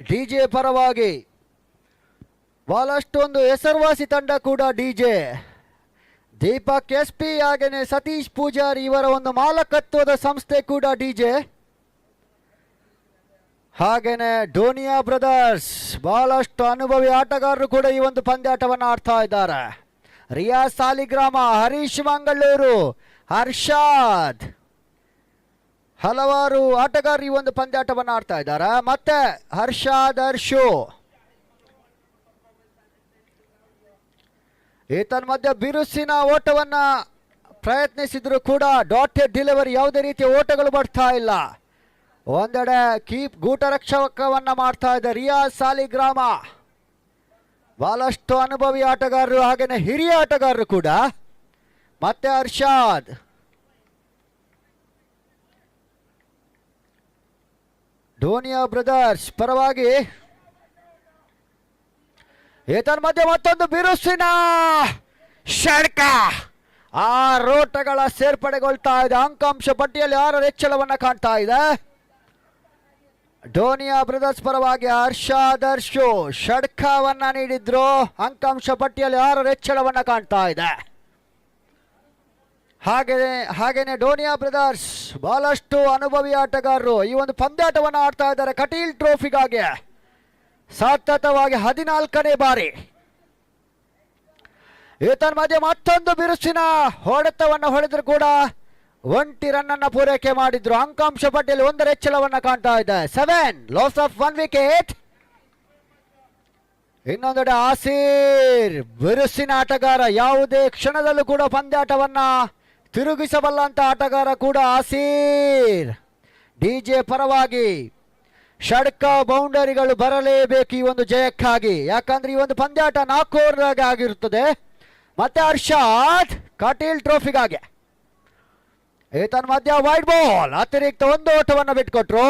ಡಿಜೆ ಪರವಾಗಿ. ಬಹಳಷ್ಟೊಂದು ಹೆಸರುವಾಸಿ ತಂಡ ಕೂಡ ಡಿಜೆ. ದೀಪಕ್ SP ಹಾಗೆಯೇ ಸತೀಶ್ ಪೂಜಾರಿ ಇವರ ಒಂದು ಮಾಲಕತ್ವದ ಸಂಸ್ಥೆ ಕೂಡ ಡಿಜೆ. ಹಾಗೇನೆ ಡೋನಿಯಾ ಬ್ರದರ್ಸ್ ಬಹಳಷ್ಟು ಅನುಭವಿ ಆಟಗಾರರು ಕೂಡ ಈ ಒಂದು ಪಂದ್ಯಾಟವನ್ನು ಆಡ್ತಾ ಇದ್ದಾರೆ. ರಿಯಾಜ್ ಸಾಲಿಗ್ರಾಮ, ಹರೀಶ್ ಮಂಗಳೂರು, ಹರ್ಷಾದ್, ಹಲವಾರು ಆಟಗಾರರು ಈ ಒಂದು ಪಂದ್ಯಾಟವನ್ನು ಆಡ್ತಾ ಇದ್ದಾರೆ. ಮತ್ತೆ ಹರ್ಷಾದ್ ಹರ್ಷು. ಮಧ್ಯ ಬಿರುಸಿನ ಓಟವನ್ನ ಪ್ರಯತ್ನಿಸಿದ್ರು ಕೂಡ ಡಾಟೆಡ್ ಡೆಲಿವರಿ, ಯಾವುದೇ ರೀತಿಯ ಓಟಗಳು ಬರ್ತಾ ಇಲ್ಲ. ಒಂದೆಡೆ ಕೀಪ್ ಗೂಟ ರಕ್ಷಕವನ್ನ ಮಾಡ್ತಾ ಇದೆ ರಿಯಾಜ್ ಸಾಲಿಗ್ರಾಮ. ಬಹಳಷ್ಟು ಅನುಭವಿ ಆಟಗಾರರು ಹಾಗೇನೆ ಹಿರಿಯ ಆಟಗಾರರು ಕೂಡ. ಮತ್ತೆ ಹರ್ಷಾದ್, ಡೋನಿಯಾ ಬ್ರದರ್ಸ್ ಪರವಾಗಿ. ಮಧ್ಯೆ ಮತ್ತೊಂದು ಬಿರುಸಿನ ಷಡ್ಕ, 6 ಓಟಗಳ ಸೇರ್ಪಡೆಗೊಳ್ತಾ ಇದೆ. ಅಂಕಾಂಶ ಪಟ್ಟಿಯಲ್ಲಿ 6ರ ಹೆಚ್ಚಳವನ್ನ ಕಾಣ್ತಾ ಇದೆ. ಡೋನಿಯಾ ಬ್ರದರ್ಸ್ ಪರವಾಗಿ ಹರ್ಷಾದ್ ಹರ್ಷು ಷಡ್ಕವನ್ನ ನೀಡಿದ್ರು. ಅಂಕಾಂಶ ಪಟ್ಟಿಯಲ್ಲಿ 6ರ ಹೆಚ್ಚಳವನ್ನ ಕಾಣ್ತಾ ಇದೆ. ಹಾಗೇನೆ ಡೋನಿಯಾ ಬ್ರದರ್ಸ್ ಬಹಳಷ್ಟು ಅನುಭವಿ ಆಟಗಾರರು ಈ ಒಂದು ಪಂದ್ಯಾಟವನ್ನು ಆಡ್ತಾ ಇದ್ದಾರೆ ಕಟೀಲ್ ಟ್ರೋಫಿಗಾಗಿ ಸತತವಾಗಿ 14ನೇ ಬಾರಿ. ಮಧ್ಯೆ ಮತ್ತೊಂದು ಬಿರುಸಿನ ಹೊಡೆತವನ್ನು ಹೊಡೆದ್ರು ಕೂಡ 1 ರನ್ ಅನ್ನು ಪೂರೈಕೆ ಮಾಡಿದ್ರು. ಅಂಕಾಂಶ ಪಟ್ಟಿಯಲ್ಲಿ 1ರ ಹೆಚ್ಚಳವನ್ನ ಕಾಣ್ತಾ ಇದೆ. 7 ಲಾಸ್ ಆಫ್ 1 ವಿಕೆಟ್. ಇನ್ನೊಂದೆಡೆ ಆಸೀರ್ ಬಿರುಸಿನ ಆಟಗಾರ, ಯಾವುದೇ ಕ್ಷಣದಲ್ಲೂ ಕೂಡ ಪಂದ್ಯಾಟವನ್ನ ತಿರುಗಿಸಬಲ್ಲಂತ ಆಟಗಾರ ಕೂಡ ಆಸೀರ್. ಡಿಜೆ ಪರವಾಗಿ ಷಡ್ಕ ಬೌಂಡರಿಗಳು ಬರಲೇಬೇಕು ಈ ಒಂದು ಜಯಕ್ಕಾಗಿ, ಯಾಕಂದ್ರೆ ಈ ಒಂದು ಪಂದ್ಯಾಟ 4 ಓವರ್ಗೆ ಆಗಿರುತ್ತದೆ. ಮತ್ತೆ ಹರ್ಷಾದ್ ಕಟೀಲ್ ಟ್ರೋಫಿಗಾಗಿ. ಮಧ್ಯ ವೈಡ್ ಬಾಲ್, ಅತಿರಿಕ್ತ 1 ಓಟವನ್ನು ಬಿಟ್ಕೊಟ್ರು.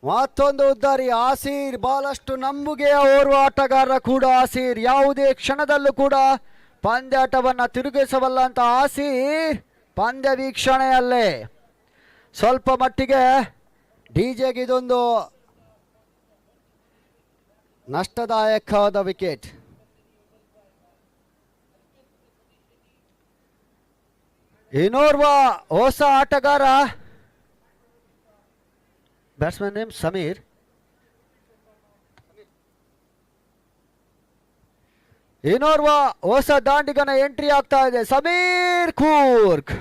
ಮತ್ತೊಂದು ಉದ್ದಾರಿ ಆಸೀರ್, ಬಹಳಷ್ಟು ನಂಬುಗೆಯ ಓರ್ವ ಆಟಗಾರ ಕೂಡ ಆಸೀರ್. ಯಾವುದೇ ಕ್ಷಣದಲ್ಲೂ ಕೂಡ ಪಂದ್ಯಾಟವನ್ನ ತಿರುಗಿಸಬಲ್ಲಂತ ಆಸೀರ್ ಪಂದ್ಯ ವೀಕ್ಷಣೆಯಲ್ಲೇ ಸ್ವಲ್ಪ ಮಟ್ಟಿಗೆ ಡಿಜೆಗೆ ಇದೊಂದು ನಷ್ಟದಾಯಕವಾದ ವಿಕೆಟ್. ಇನ್ನೋರ್ವ ಹೊಸ ಆಟಗಾರ, ಬ್ಯಾಟ್ಸ್ಮನ್ ನೇಮ್ ಸಮೀರ್. ಇನ್ನೋರ್ವ ಹೊಸ ದಾಂಡಿಗನ ಎಂಟ್ರಿ ಆಗ್ತಾ ಇದೆ, ಸಮೀರ್ ಕೂರ್ಗ್.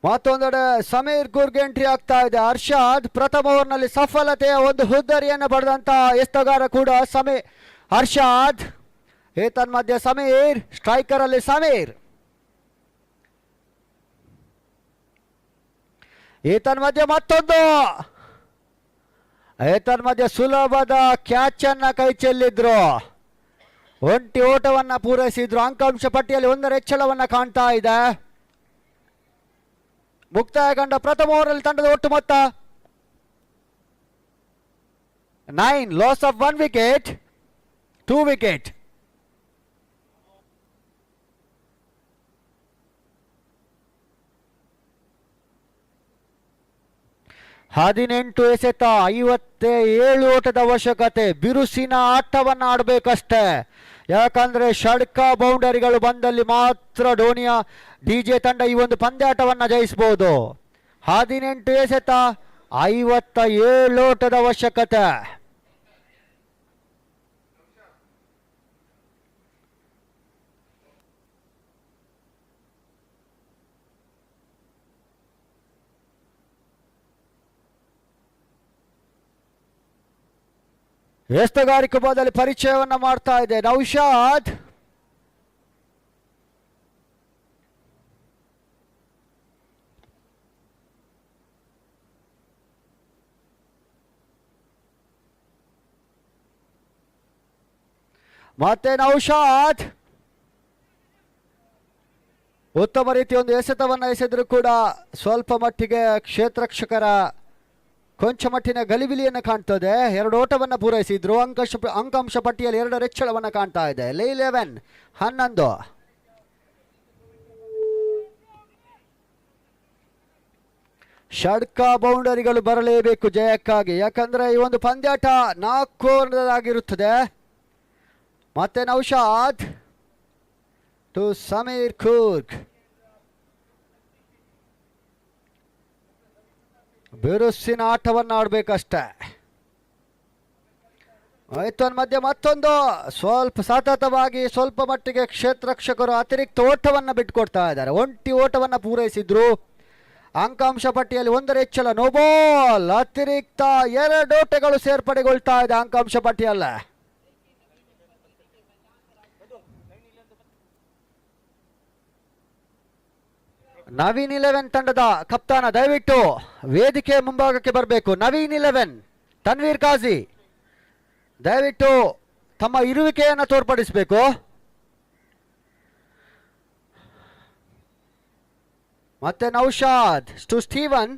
ಮತ್ತೊಂದೆಡೆ ಸಮೀರ್ ಕೂರ್ಗ್ ಎಂಟ್ರಿ ಆಗ್ತಾ ಇದೆ. ಹರ್ಷಾದ್ ಪ್ರಥಮ ಓವರ್ನಲ್ಲಿ ಸಫಲತೆಯ ಒಂದು ಹುದ್ದರಿಯನ್ನು ಪಡೆದಂತ ಎಸ್ತಗಾರ ಕೂಡ ಹರ್ಷಾದ್. ಮಧ್ಯ ಸಮೀರ್, ಸ್ಟ್ರೈಕರ್ ಅಲ್ಲಿ ಸಮೀರ್. ಮಧ್ಯ ಮತ್ತೊಂದು ಮಧ್ಯ ಸುಲಭದ ಕ್ಯಾಚ್ ಅನ್ನ ಕೈ ಚೆಲ್ಲಿದ್ರು. 1 ಓಟವನ್ನ ಪೂರೈಸಿದ್ರು. ಅಂಕಾಂಶ ಪಟ್ಟಿಯಲ್ಲಿ 1ರ ಹೆಚ್ಚಳವನ್ನ ಕಾಣ್ತಾ ಇದೆ. ಮುಕ್ತಾಯಗೊಂಡ ಪ್ರಥಮ ಓವರಲ್ಲಿ ತಂಡದ ಒಟ್ಟು ಮೊತ್ತ 9 ಲಾಸ್ ಆಫ್ 1 ವಿಕೆಟ್, 2 ವಿಕೆಟ್. ಹದಿನೆಂಟು ಎಸೆತ, 57 ಓಟದ ಅವಶ್ಯಕತೆ. ಬಿರುಸಿನ ಆಟವನ್ನು ಆಡಬೇಕಷ್ಟೇ, ಯಾಕಂದ್ರೆ ಷಡ್ಕ ಬೌಂಡರಿಗಳು ಬಂದಲ್ಲಿ ಮಾತ್ರ ಡೋನಿಯಾ ಡಿಜೆ ತಂಡ ಈ ಒಂದು ಪಂದ್ಯಾಟವನ್ನು ಜಯಿಸಬಹುದು. 18 ಎಸೆತ, 57 ಓಟದ ಅವಶ್ಯಕತೆ. ಎಸ್ತಗಾರಿಕೆ ಬದಲಿ ಪರಿಚಯವನ್ನ ಮಾಡ್ತಾ ಇದೆ ನೌಶಾದ್. ಮತ್ತೆ ನೌಶಾದ್ ಉತ್ತಮ ರೀತಿಯ ಒಂದು ಎಸೆತವನ್ನು ಎಸೆದರೂ ಕೂಡ ಸ್ವಲ್ಪ ಮಟ್ಟಿಗೆ ಕ್ಷೇತ್ರರಕ್ಷಕರ ಕೊಂಚ ಮಟ್ಟಿನ ಗಲಿಬಿಲಿಯನ್ನು ಕಾಣ್ತದೆ. 2 ಓಟವನ್ನು ಪೂರೈಸಿದ್ರು. ಅಂಕಾಂಶ ಪಟ್ಟಿಯಲ್ಲಿ 2 ಹೆಚ್ಚಳವನ್ನು ಕಾಣ್ತಾ ಇದೆ. 11 ಷಡ್ಕ ಬೌಂಡರಿಗಳು ಬರಲೇಬೇಕು ಜಯಕ್ಕಾಗಿ, ಯಾಕಂದ್ರೆ ಈ ಒಂದು ಪಂದ್ಯಾಟ 4 ಓವರ್‌ದಾಗಿರುತ್ತದೆ. ಮತ್ತೆ ನೌಶಾದ್ ಟು ಸಮೀರ್ ಕೂರ್ಗ್. ಬಿರುಸಿನ ಆಟವನ್ನು ಆಡಬೇಕಷ್ಟೇ. ಮಧ್ಯೆ ಮತ್ತೊಂದು ಸ್ವಲ್ಪ ಸತತವಾಗಿ ಸ್ವಲ್ಪ ಮಟ್ಟಿಗೆ ಕ್ಷೇತ್ರರಕ್ಷಕರು ಅತಿರಿಕ್ತ ಓಟವನ್ನು ಬಿಟ್ಟುಕೊಡ್ತಾ ಇದ್ದಾರೆ. 1 ಓಟವನ್ನು ಪೂರೈಸಿದ್ರು. ಅಂಕಾಂಶ ಪಟ್ಟಿಯಲ್ಲಿ 1 ಹೆಚ್ಚಳ. ನೋಬಾಲ್ ಅತಿರಿಕ್ತ 2 ಓಟಗಳು ಸೇರ್ಪಡೆಗೊಳ್ತಾ ಇದೆ ಅಂಕಾಂಶ ಪಟ್ಟಿಯಲ್ಲ. ನವೀನ್ 11 ತಂಡದ ಕಪ್ತಾನ ದಯವಿಟ್ಟು ವೇದಿಕೆ ಮುಂಭಾಗಕ್ಕೆ ಬರಬೇಕು. ನವೀನ್ 11 ತನ್ವೀರ್ ಕಾಜಿ ದಯವಿಟ್ಟು ತಮ್ಮ ಇರುವಿಕೆಯನ್ನು ತೋರ್ಪಡಿಸಬೇಕು. ಮತ್ತೆ ನೌಶಾದ್ ಟು ಸ್ಟೀವನ್.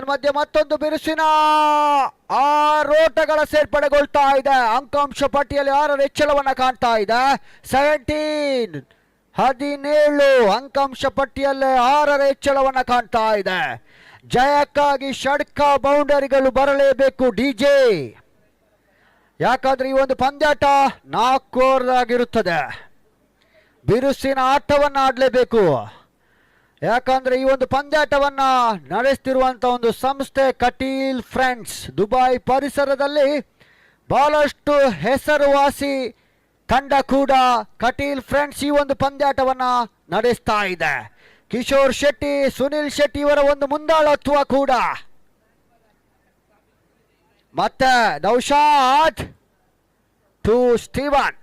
ಮಧ್ಯೆ ಮತ್ತೊಂದು ಬಿರುಸಿನ 6 ಓಟಗಳ ಸೇರ್ಪಡೆಗೊಳ್ತಾ ಇದೆ. ಅಂಕಾಂಶ ಪಟ್ಟಿಯಲ್ಲಿ 6 ಹೆಚ್ಚಳವನ್ನು ಕಾಣ್ತಾ ಇದೆ. 17 ಅಂಕಾಂಶ ಪಟ್ಟಿಯಲ್ಲೇ 6 ಹೆಚ್ಚಳವನ್ನು ಕಾಣ್ತಾ ಇದೆ. ಜಯಕ್ಕಾಗಿ ಷಡ್ಕ ಬೌಂಡರಿಗಳು ಬರಲೇಬೇಕು ಡಿಜೆ, ಯಾಕಂದ್ರೆ ಈ ಒಂದು ಪಂದ್ಯಾಟ 4 ಓವರ್‌ದಾಗಿರುತ್ತದೆ. ಬಿರುಸಿನ ಆಟವನ್ನು ಆಡಲೇಬೇಕು, ಯಾಕಂದ್ರೆ ಈ ಒಂದು ಪಂದ್ಯಾಟವನ್ನ ನಡೆಸ್ತಿರುವಂತ ಒಂದು ಸಂಸ್ಥೆ ಕಟೀಲ್ ಫ್ರೆಂಡ್ಸ್. ದುಬೈ ಪರಿಸರದಲ್ಲಿ ಬಹಳಷ್ಟು ಹೆಸರುವಾಸಿ ತಂಡ ಕೂಡ ಕಟೀಲ್ ಫ್ರೆಂಡ್ಸ್ ಈ ಒಂದು ಪಂದ್ಯಾಟವನ್ನ ನಡೆಸ್ತಾ ಇದೆ. ಕಿಶೋರ್ ಶೆಟ್ಟಿ, ಸುನಿಲ್ ಶೆಟ್ಟಿ ಇವರ ಒಂದು ಮುಂದಾಳತ್ವ ಕೂಡ. ಮತ್ತೆ ನೌಶಾದ್ ಟು ಸ್ಟೀವನ್.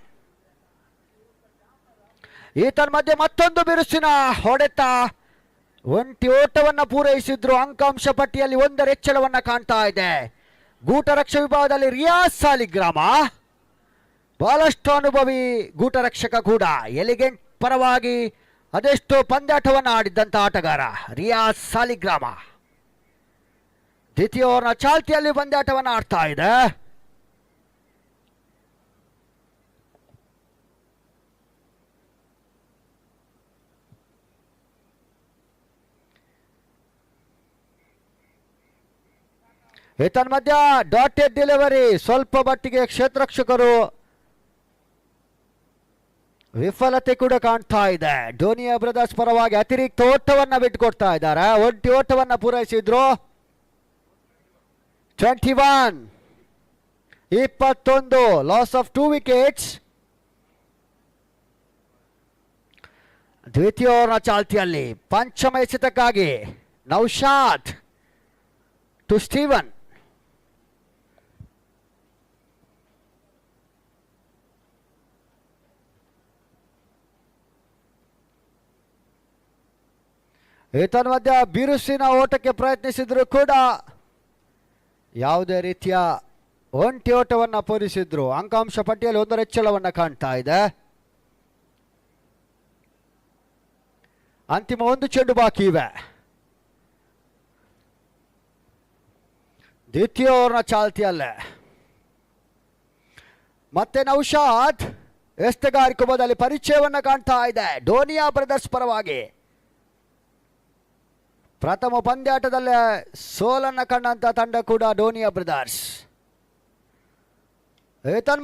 ಮಧ್ಯೆ ಮತ್ತೊಂದು ಬಿರುಸಿನ ಹೊಡೆತ. 1 ಓಟವನ್ನು ಪೂರೈಸಿದ್ರು. ಅಂಕಾಂಶ ಪಟ್ಟಿಯಲ್ಲಿ 1 ಹೆಚ್ಚಳವನ್ನು ಕಾಣ್ತಾ ಇದೆ. ಗೂಟರಕ್ಷ ವಿಭಾಗದಲ್ಲಿ ರಿಯಾಜ್ ಸಾಲಿಗ್ರಾಮ, ಬಹಳಷ್ಟು ಅನುಭವಿ ಗೂಟರಕ್ಷಕ ಕೂಡ. ಎಲಿಗೆಂಟ್ ಪರವಾಗಿ ಅದೆಷ್ಟೋ ಪಂದ್ಯಾಟವನ್ನು ಆಡಿದ್ದಂಥ ಆಟಗಾರ ರಿಯಾಜ್ ಸಾಲಿಗ್ರಾಮ ದ್ವಿತೀಯ ಓವರ್ನ ಚಾಲ್ತಿಯಲ್ಲಿ ಪಂದ್ಯಾಟವನ್ನು ಆಡ್ತಾ ಇದೆ. ಮಧ್ಯ ಡಾಟೆಡ್ ಡೆಲಿವರಿ. ಸ್ವಲ್ಪ ಮಟ್ಟಿಗೆ ಕ್ಷೇತ್ರರಕ್ಷಕರು ವಿಫಲತೆ ಕೂಡ ಕಾಣ್ತಾ ಇದೆ. ಡೋನಿಯಾ ಬ್ರದರ್ಸ್ ಪರವಾಗಿ ಅತಿರಿಕ್ತ ಓಟವನ್ನು ಬಿಟ್ಟುಕೊಡ್ತಾ ಇದ್ದಾರೆ. 1 ಓಟವನ್ನು ಪೂರೈಸಿದ್ರು. 21 ಲಾಸ್ ಆಫ್ 2 ವಿಕೆಟ್ಸ್. ದ್ವಿತೀಯ ಓವರ್ನ ಚಾಲ್ತಿಯಲ್ಲಿ ಪಂಚಮ ಎಸೆತಕ್ಕಾಗಿ ನೌಶಾದ್ ಟು ಸ್ಟೀವನ್. ಮಧ್ಯ ಬಿರುಸಿನ ಓಟಕ್ಕೆ ಪ್ರಯತ್ನಿಸಿದ್ರು ಕೂಡ ಯಾವುದೇ ರೀತಿಯ 1 ಓಟವನ್ನು ಪೂರೈಸಿದ್ರು. ಅಂಕಾಂಶ ಪಟ್ಟಿಯಲ್ಲಿ 1 ಹೆಚ್ಚಳವನ್ನು ಕಾಣ್ತಾ ಇದೆ. ಅಂತಿಮ 1 ಚೆಂಡು ಬಾಕಿ ಇವೆ. ದ್ವಿತೀಯ ಓವರ್ನ ಚಾಲ್ತಿಯಲ್ಲೇ ಮತ್ತೆ ನೌಶಾದ್ ಎಸ್ತಗಾರಿಕೆ ಬದಲಿ ಪರಿಚಯವನ್ನು ಕಾಣ್ತಾ ಇದೆ ಡೋನಿಯಾ ಬ್ರದರ್ಸ್ ಪರವಾಗಿ. ಪ್ರಥಮ ಪಂದ್ಯಾಟದಲ್ಲೇ ಸೋಲನ್ನು ಕಂಡಂತ ತಂಡ ಕೂಡ ಡೋನಿಯಾ ಬ್ರದರ್ಸ್.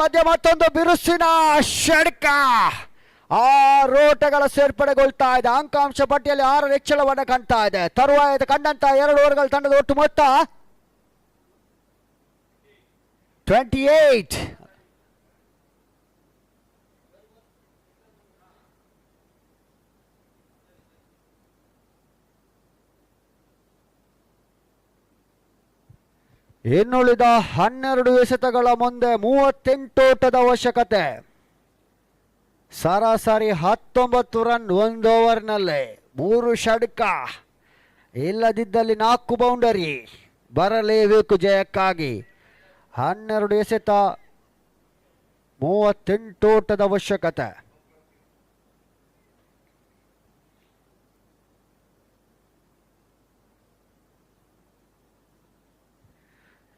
ಮಧ್ಯೆ ಮತ್ತೊಂದು ಬಿರುಸಿನ ಷಡ್ಕ. 6 ಓಟಗಳ ಸೇರ್ಪಡೆಗೊಳ್ತಾ ಇದೆ. ಅಂಕಾಂಶ ಪಟ್ಟಿಯಲ್ಲಿ 6 ಹೆಚ್ಚಳವನ್ನು ಕಾಣ್ತಾ ಇದೆ. ತರುವಾಯ ಕಂಡಂತ 2 ಓವರ್ಗಳ ತಂಡದ ಒಟ್ಟು ಮೊತ್ತ 28. ಇನ್ನುಳಿದ 12 ಎಸೆತಗಳ ಮುಂದೆ 38 ಓಟದ ಅವಶ್ಯಕತೆ. ಸರಾಸರಿ 19 ರನ್ 1 ಓವರ್ನಲ್ಲಿ, 3 ಷಡ್ಕ, ಇಲ್ಲದಿದ್ದಲ್ಲಿ 4 ಬೌಂಡರಿ ಬರಲೇಬೇಕು ಜಯಕ್ಕಾಗಿ. 12 ಎಸೆತ 38 ಓಟದ ಅವಶ್ಯಕತೆ.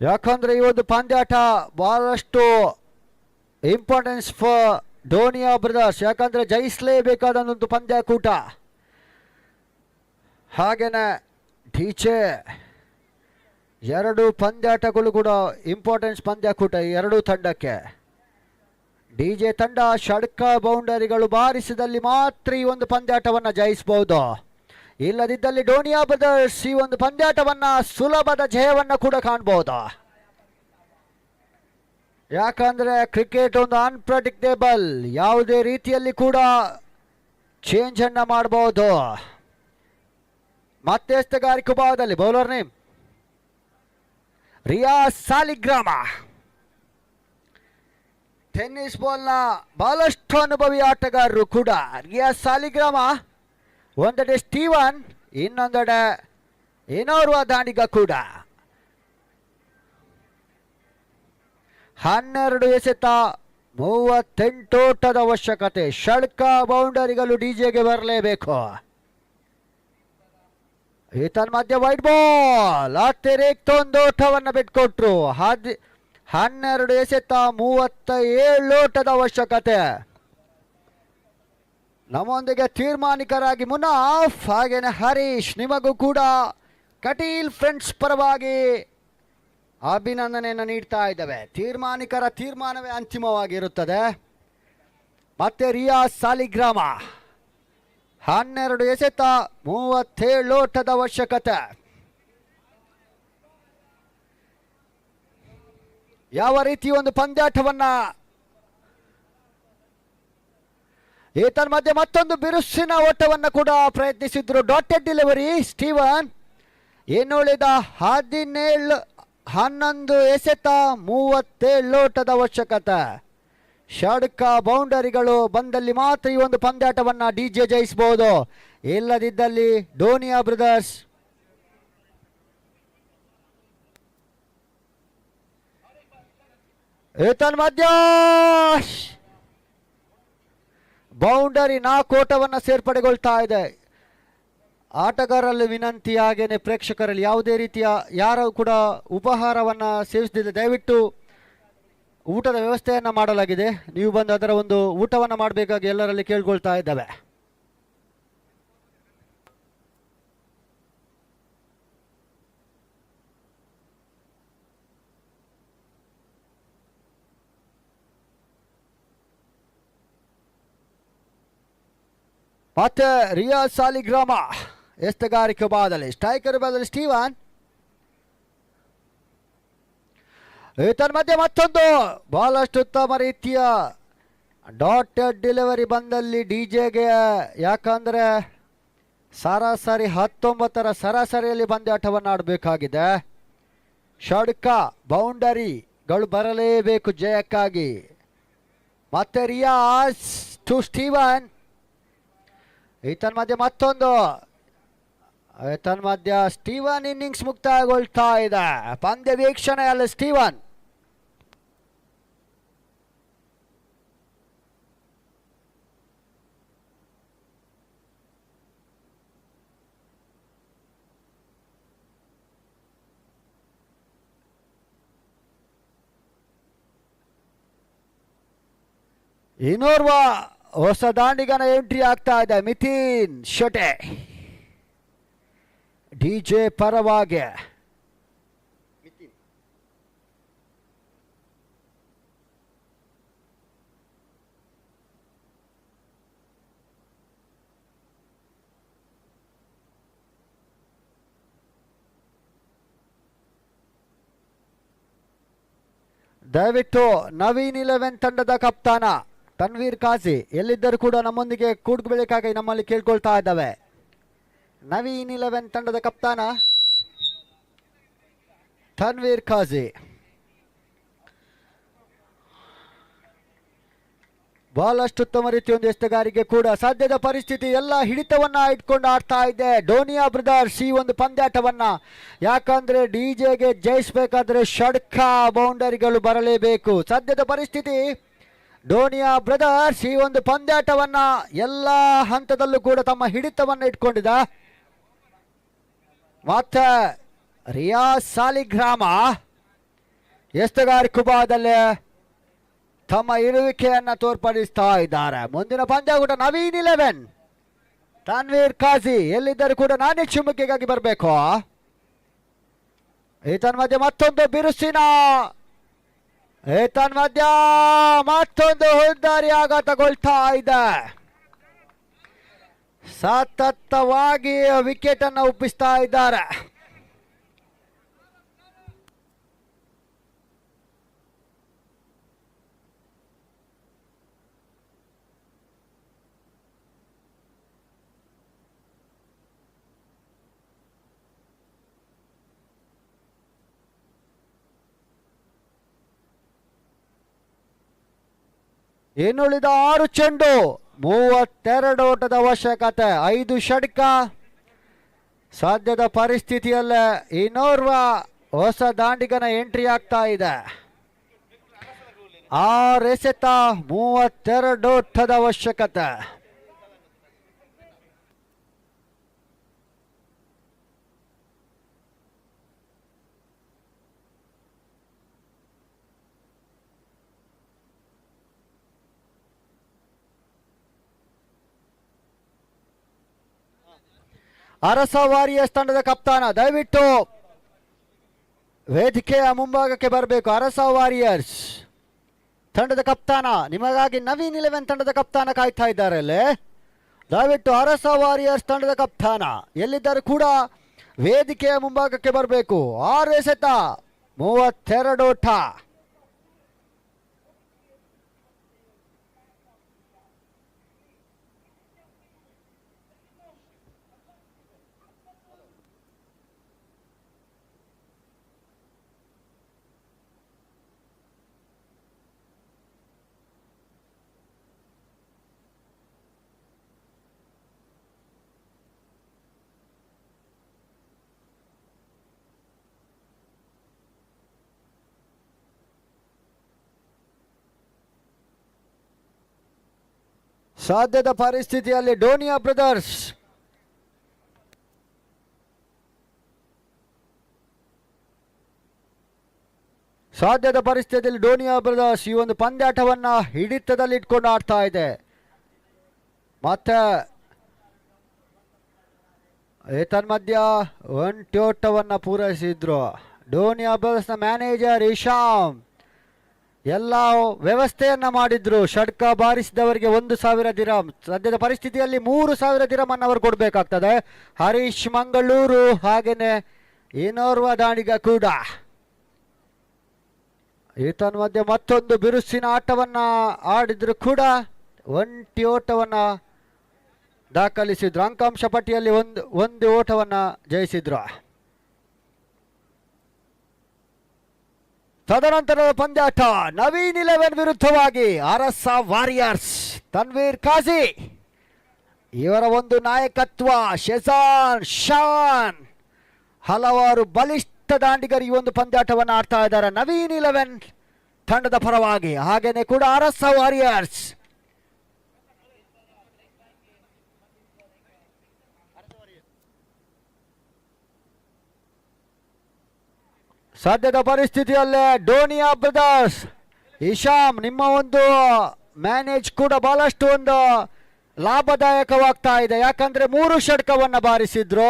ಯಾಕಂದ್ರೆ ಈ ಒಂದು ಪಂದ್ಯಾಟ ಬಹಳಷ್ಟು ಇಂಪಾರ್ಟೆನ್ಸ್ ಫಾರ್ ಧೋನಿಯಾ ಬ್ರದರ್ಸ್. ಯಾಕಂದ್ರೆ ಜಯಿಸಲೇಬೇಕಾದ ಒಂದು ಪಂದ್ಯಕೂಟ. ಹಾಗೇನೆ ಡಿಜೆ 2 ಪಂದ್ಯಾಟಗಳು ಕೂಡ ಇಂಪಾರ್ಟೆನ್ಸ್ ಪಂದ್ಯಕೂಟ ಈ 2 ತಂಡಕ್ಕೆ. ಡಿಜೆ ತಂಡ ಷಡ್ಕ ಬೌಂಡರಿಗಳು ಬಾರಿಸಿದಲ್ಲಿ ಮಾತ್ರ ಈ ಒಂದು ಪಂದ್ಯಾಟವನ್ನು ಜಯಿಸಬಹುದು. ಇಲ್ಲದಿದ್ದಲ್ಲಿ ಧೋನಿಯಾ ಬ್ರದರ್ಸ್ ಈ ಒಂದು ಪಂದ್ಯಾಟವನ್ನ ಸುಲಭದ ಜಯವನ್ನು ಕೂಡ ಕಾಣಬಹುದು. ಯಾಕಂದ್ರೆ ಕ್ರಿಕೆಟ್ ಒಂದು ಅನ್ಪ್ರೆಡಿಕ್ಟೇಬಲ್, ಯಾವುದೇ ರೀತಿಯಲ್ಲಿ ಕೂಡ ಚೇಂಜ್ ಅನ್ನ ಮಾಡಬಹುದು. ಮತ್ತೆ ಎಸ್ತಗಾರಿಕೆ ಭಾಗದಲ್ಲಿ bowler name Riyaz Saligrama. Tennis ಬಾಲ್ನ ಬಹಳಷ್ಟು ಅನುಭವಿ ಆಟಗಾರರು ಕೂಡ. ರಿಯಾಜ್ ಸಾಲಿಗ್ರಾಮ ಒಂದೆಡೆ ಸ್ಟೀವನ್, ಇನ್ನೊಂದೆಡೆ ಇನ್ನೋರ್ವ ದಾಂಡಿಗ ಕೂಡ. 12 ಎಸೆತ 38 ಓಟದ ಅವಶ್ಯಕತೆ. ಷಡ್ಕ ಬೌಂಡರಿಗಳು ಡಿಜೆಗೆ ಬರಲೇಬೇಕು. ಈತನ ಮಧ್ಯೆ ವೈಟ್ ಬಾಲ್, ಅತಿರಿಕ್ತ ಓಟವನ್ನು ಬಿಟ್ಕೊಟ್ರು. 12 ಎಸೆತ 37 ಓಟದ ಅವಶ್ಯಕತೆ. ನಮ್ಮೊಂದಿಗೆ ತೀರ್ಮಾನಿಕರಾಗಿ ಮುನಾಫ್, ಹಾಗೇನೆ ಹರೀಶ್, ನಿಮಗೂ ಕೂಡ ಕಟೀಲ್ ಫ್ರೆಂಡ್ಸ್ ಪರವಾಗಿ ಅಭಿನಂದನೆಯನ್ನು ನೀಡ್ತಾ ಇದ್ದೇವೆ. ತೀರ್ಮಾನಿಕರ ತೀರ್ಮಾನವೇ ಅಂತಿಮವಾಗಿರುತ್ತದೆ. ಮತ್ತೆ ರಿಯಾಜ್ ಸಾಲಿಗ್ರಾಮ 12 ಎಸೆತ 37 ಓಟದ ಅವಶ್ಯಕತೆ. ಯಾವ ರೀತಿ ಒಂದು ಪಂದ್ಯಾಟವನ್ನ, ಈತನ ಮಧ್ಯೆ ಮತ್ತೊಂದು ಬಿರುಸಿನ ಓಟವನ್ನು ಕೂಡ ಪ್ರಯತ್ನಿಸಿದ್ರು. Dotted delivery Steven. ಇನ್ನುಳಿದ 11 ಎಸೆತ 37 ಓಟದ ಅವಶ್ಯಕತೆ. ಷಡ್ಕ ಬೌಂಡರಿಗಳು ಬಂದಲ್ಲಿ ಮಾತ್ರ ಈ ಒಂದು ಪಂದ್ಯಾಟವನ್ನ ಡಿಜೆ ಜಯಿಸಬಹುದು. ಇಲ್ಲದಿದ್ದಲ್ಲಿ ಧೋನಿಯಾ ಬ್ರದರ್ಸ್ ಈತನ ಮಧ್ಯ ಬೌಂಡರಿ 4 ಓಟವನ್ನು ಸೇರ್ಪಡೆಗೊಳ್ತಾ ಇದೆ. ಆಟಗಾರರಲ್ಲಿ ವಿನಂತಿ, ಹಾಗೇನೆ ಪ್ರೇಕ್ಷಕರಲ್ಲಿ ಯಾವುದೇ ರೀತಿಯ ಯಾರು ಕೂಡ ಉಪಹಾರವನ್ನು ಸೇವಿಸದಿದೆ ದಯವಿಟ್ಟು ಊಟದ ವ್ಯವಸ್ಥೆಯನ್ನು ಮಾಡಲಾಗಿದೆ. ನೀವು ಬಂದು ಅದರ ಒಂದು ಊಟವನ್ನು ಮಾಡಬೇಕಾಗಿ ಎಲ್ಲರಲ್ಲಿ ಕೇಳ್ಕೊಳ್ತಾ ಇದ್ದಾವೆ. ಮತ್ತೆ ರಿಯಾಜ್ ಸಾಲಿಗ್ರಾಮ ಎಸ್ತಗಾರಿಕೆ ಬಾದಲ್ಲಿ, ಸ್ಟ್ರೈಕರ್ ಬಾದಲ್ಲಿ ಸ್ಟೀವನ್. ಈತನ ಮಧ್ಯೆ ಮತ್ತೊಂದು ಬಹಳಷ್ಟು ಉತ್ತಮ ರೀತಿಯ ಡಾಟೆಡ್ ಡೆಲಿವರಿ ಬಂದಲ್ಲಿ ಡಿಜೆಗೆ. ಯಾಕಂದರೆ ಸರಾಸರಿ 19ರ ಸರಾಸರಿಯಲ್ಲಿ ಪಂದ್ಯಾಟವನ್ನು ಆಡಬೇಕಾಗಿದೆ. ಷಡ್ಕ ಬೌಂಡರಿಗಳು ಬರಲೇಬೇಕು ಜಯಕ್ಕಾಗಿ. ಮತ್ತೆ ರಿಯಾಜ್ ಟು ಸ್ಟೀವನ್. ಈತನ ಮಧ್ಯೆ ಮತ್ತೊಂದು, ಈತನ ಮಧ್ಯ ಸ್ಟೀವನ್ ಇನ್ನಿಂಗ್ಸ್ ಮುಕ್ತಾಯಗೊಳ್ತಾ ಇದೆ. ಪಂದ್ಯ ವೀಕ್ಷಣೆಯಲ್ಲಿ ಸ್ಟೀವನ್. ಇನ್ನೋರ್ವ ಹೊಸ ದಾಂಡಿಗನ ಎಂಟ್ರಿ ಆಗ್ತಾ ಇದೆ, ಮಿಥಿನ್ ಶೆಟ್ಟೆ ಡಿಜೆ ಪರವಾಗಿ. ದಯವಿಟ್ಟು ನವೀನ್ 11 ತಂಡದ ಕಪ್ತಾನ ತನ್ವೀರ್ ಕಾಜಿ ಎಲ್ಲಿದ್ದರೂ ಕೂಡ ನಮ್ಮೊಂದಿಗೆ ಕೂಡ್ಕೊಳ್ಬೇಕಾಗಿ ನಮ್ಮಲ್ಲಿ ಕೇಳ್ಕೊಳ್ತಾ ಇದ್ದಾವೆ. ನವೀನ್ 11 ತಂಡದ ಕಪ್ತಾನ ತನ್ವೀರ್ ಖಾಜಿ. ಬಹಳಷ್ಟು ಉತ್ತಮ ರೀತಿಯೊಂದು ಎಸೆತಗಾರಿಕೆ ಕೂಡ. ಸದ್ಯದ ಪರಿಸ್ಥಿತಿ ಎಲ್ಲ ಹಿಡಿತವನ್ನ ಇಟ್ಕೊಂಡು ಆಡ್ತಾ ಇದೆ ಡೋನಿಯಾ ಬ್ರದರ್ಸ್ ಈ ಒಂದು ಪಂದ್ಯಾಟವನ್ನ. ಯಾಕಂದ್ರೆ ಡಿಜೆಗೆ ಜಯಿಸಬೇಕಾದ್ರೆ ಷಡ್ಕ ಬೌಂಡರಿಗಳು ಬರಲೇಬೇಕು. ಸದ್ಯದ ಪರಿಸ್ಥಿತಿ ಡೋನಿಯಾ ಬ್ರದರ್ಸ್ ಈ ಒಂದು ಪಂದ್ಯಾಟವನ್ನ ಎಲ್ಲ ಹಂತದಲ್ಲೂ ಕೂಡ ತಮ್ಮ ಹಿಡಿತವನ್ನ ಇಟ್ಕೊಂಡಿದೆ. ಮತ್ತೆ ರಿಯಾಜ್ ಸಾಲಿಗ್ರಾಮ ಎಸೆತಗಾರಿಕೆ ವಿಭಾಗದಲ್ಲಿ ತಮ್ಮ ಇರುವಿಕೆಯನ್ನ ತೋರ್ಪಡಿಸ್ತಾ ಇದ್ದಾರೆ. ಮುಂದಿನ ಪಂದ್ಯಾಕೂಟ ನವೀನ್ 11 ತನ್ವೀರ್ ಖಾಜಿ ಎಲ್ಲಿದ್ದರೂ ಕೂಡ ನಾನೇ ಚುಮುಕಿಗಾಗಿ ಬರಬೇಕು. ಮಧ್ಯ ಮತ್ತೊಂದು ಬಿರುಸಿನ ಮಧ್ಯ ಮತ್ತೊಂದು ಹುಲ್ದಾರಿ ಆಘಾತಗೊಳ್ತಾ ಇದೆ. ಸತತವಾಗಿ ವಿಕೆಟ್ ಅನ್ನು ಒಪ್ಪಿಸ್ತಾ ಇದ್ದಾರೆ. ಇನ್ನುಳಿದ 6 ಚೆಂಡು 32 ಓಟದ ಅವಶ್ಯಕತೆ, 5 ಷಡ್ಕ. ಸದ್ಯದ ಪರಿಸ್ಥಿತಿಯಲ್ಲೇ ಇನ್ನೋರ್ವ ಹೊಸ ದಾಂಡಿಗನ ಎಂಟ್ರಿ ಆಗ್ತಾ ಇದೆ. 6 ಎಸೆತ 32 ಓಟದ ಅವಶ್ಯಕತೆ. ಅರಸ ವಾರಿಯರ್ಸ್ ತಂಡದ ಕಪ್ತಾನ ದಯವಿಟ್ಟು ವೇದಿಕೆಯ ಮುಂಭಾಗಕ್ಕೆ ಬರಬೇಕು. ಅರಸ ವಾರಿಯರ್ಸ್ ತಂಡದ ಕಪ್ತಾನ, ನಿಮಗಾಗಿ ನವೀನ್ 11 ತಂಡದ ಕಪ್ತಾನ ಕಾಯ್ತಾ ಇದ್ದಾರೆ. ಅಲ್ಲೇ ದಯವಿಟ್ಟು ಅರಸ ವಾರಿಯರ್ಸ್ ತಂಡದ ಕಪ್ತಾನ ಎಲ್ಲಿದ್ದರೂ ಕೂಡ ವೇದಿಕೆಯ ಮುಂಭಾಗಕ್ಕೆ ಬರಬೇಕು. 6 ಎಸೆತ 32 ಓಟ. ಸದ್ಯದ ಪರಿಸ್ಥಿತಿಯಲ್ಲಿ ಡೋನಿಯಾ ಬ್ರದರ್ಸ್ ಈ ಒಂದು ಪಂದ್ಯಾಟವನ್ನ ಹಿಡಿತದಲ್ಲಿ ಇಟ್ಕೊಂಡು ಆಡ್ತಾ ಇದೆ. ಮತ್ತೆ ಏತನ್ಮಧ್ಯ 1 ಓಟವನ್ನ ಪೂರೈಸಿದ್ರು ಡೋನಿಯಾ ಬ್ರದರ್ಸ್ನ ಮ್ಯಾನೇಜರ್ ಇಶಾಮ್. ಎಲ್ಲ ವ್ಯವಸ್ಥೆಯನ್ನ ಮಾಡಿದ್ರು. ಷಡ್ಕ ಬಾರಿಸಿದವರಿಗೆ 1,000 ದಿರಮ್. ಸದ್ಯದ ಪರಿಸ್ಥಿತಿಯಲ್ಲಿ 3,000 ದಿರಮ್ ಅನ್ನು ಅವರು ಕೊಡಬೇಕಾಗ್ತದೆ. ಹರೀಶ್ ಮಂಗಳೂರು ಹಾಗೇನೆ ಇನ್ನೋರ್ವ ದಾಂಡಿಗ ಕೂಡ. ಮಧ್ಯೆ ಮತ್ತೊಂದು ಬಿರುಸಿನ ಆಟವನ್ನ ಆಡಿದ್ರು ಕೂಡ 1 ಓಟವನ್ನ ದಾಖಲಿಸಿದ್ರು. ಅಂಕಾಂಶ ಪಟ್ಟಿಯಲ್ಲಿ ಒಂದು ಓಟವನ್ನ ಜಯಿಸಿದ್ರು. ತದನಂತರದ ಪಂದ್ಯಾಟ ನವೀನ್ 11 ವಿರುದ್ಧವಾಗಿ ಅರಸ ವಾರಿಯರ್ಸ್. ತನ್ವೀರ್ ಖಾಜಿ ಇವರ ಒಂದು ನಾಯಕತ್ವ, ಶೆಜಾನ್ ಶಾನ್, ಹಲವಾರು ಬಲಿಷ್ಠ ದಾಂಡಿಗರು ಈ ಒಂದು ಪಂದ್ಯಾಟವನ್ನು ಆಡ್ತಾ ಇದ್ದಾರೆ ನವೀನ್ 11 ತಂಡದ ಪರವಾಗಿ. ಹಾಗೇನೆ ಕೂಡ ಅರಸ ವಾರಿಯರ್ಸ್. ಸದ್ಯದ ಪರಿಸ್ಥಿತಿಯಲ್ಲೇ ಡೋನಿಯಾ ಬ್ರದರ್ಸ್ ಇಶಾಮ್ ನಿಮ್ಮ ಒಂದು ಮ್ಯಾನೇಜ್ ಕೂಡ ಬಹಳಷ್ಟು ಒಂದು ಲಾಭದಾಯಕವಾಗ್ತಾ ಇದೆ. ಯಾಕಂದ್ರೆ 3 ಷಡ್ಕವನ್ನ ಬಾರಿಸಿದ್ರು.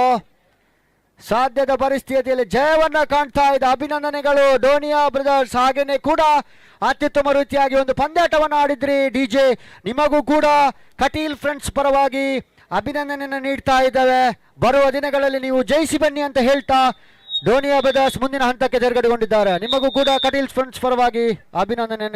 ಸಾಧ್ಯದ ಪರಿಸ್ಥಿತಿಯಲ್ಲಿ ಜಯವನ್ನ ಕಾಣ್ತಾ ಇದೆ. ಅಭಿನಂದನೆಗಳು ಡೋನಿಯಾ ಬ್ರದರ್ಸ್. ಹಾಗೇನೆ ಕೂಡ ಅತ್ಯುತ್ತಮ ರೀತಿಯಾಗಿ ಒಂದು ಪಂದ್ಯಾಟವನ್ನು ಆಡಿದ್ರಿ ಡಿಜೆ. ನಿಮಗೂ ಕೂಡ ಕಟೀಲ್ ಫ್ರೆಂಡ್ಸ್ ಪರವಾಗಿ ಅಭಿನಂದನೆಯನ್ನು ನೀಡ್ತಾ ಇದ್ದಾವೆ. ಬರುವ ದಿನಗಳಲ್ಲಿ ನೀವು ಜಯಿಸಿ ಬನ್ನಿ ಅಂತ ಹೇಳ್ತಾ ಡೋನಿಯಾ ಬ್ರದರ್ಸ್ ಮುಂದಿನ ಹಂತಕ್ಕೆ ತೆರಗಡೆಗೊಂಡಿದ್ದಾರೆ. ನಿಮಗೂ ಕೂಡ ಕಟೀಲ್ ಫ್ರೆಂಡ್ಸ್ ಪರವಾಗಿ ಅಭಿನಂದನೆ.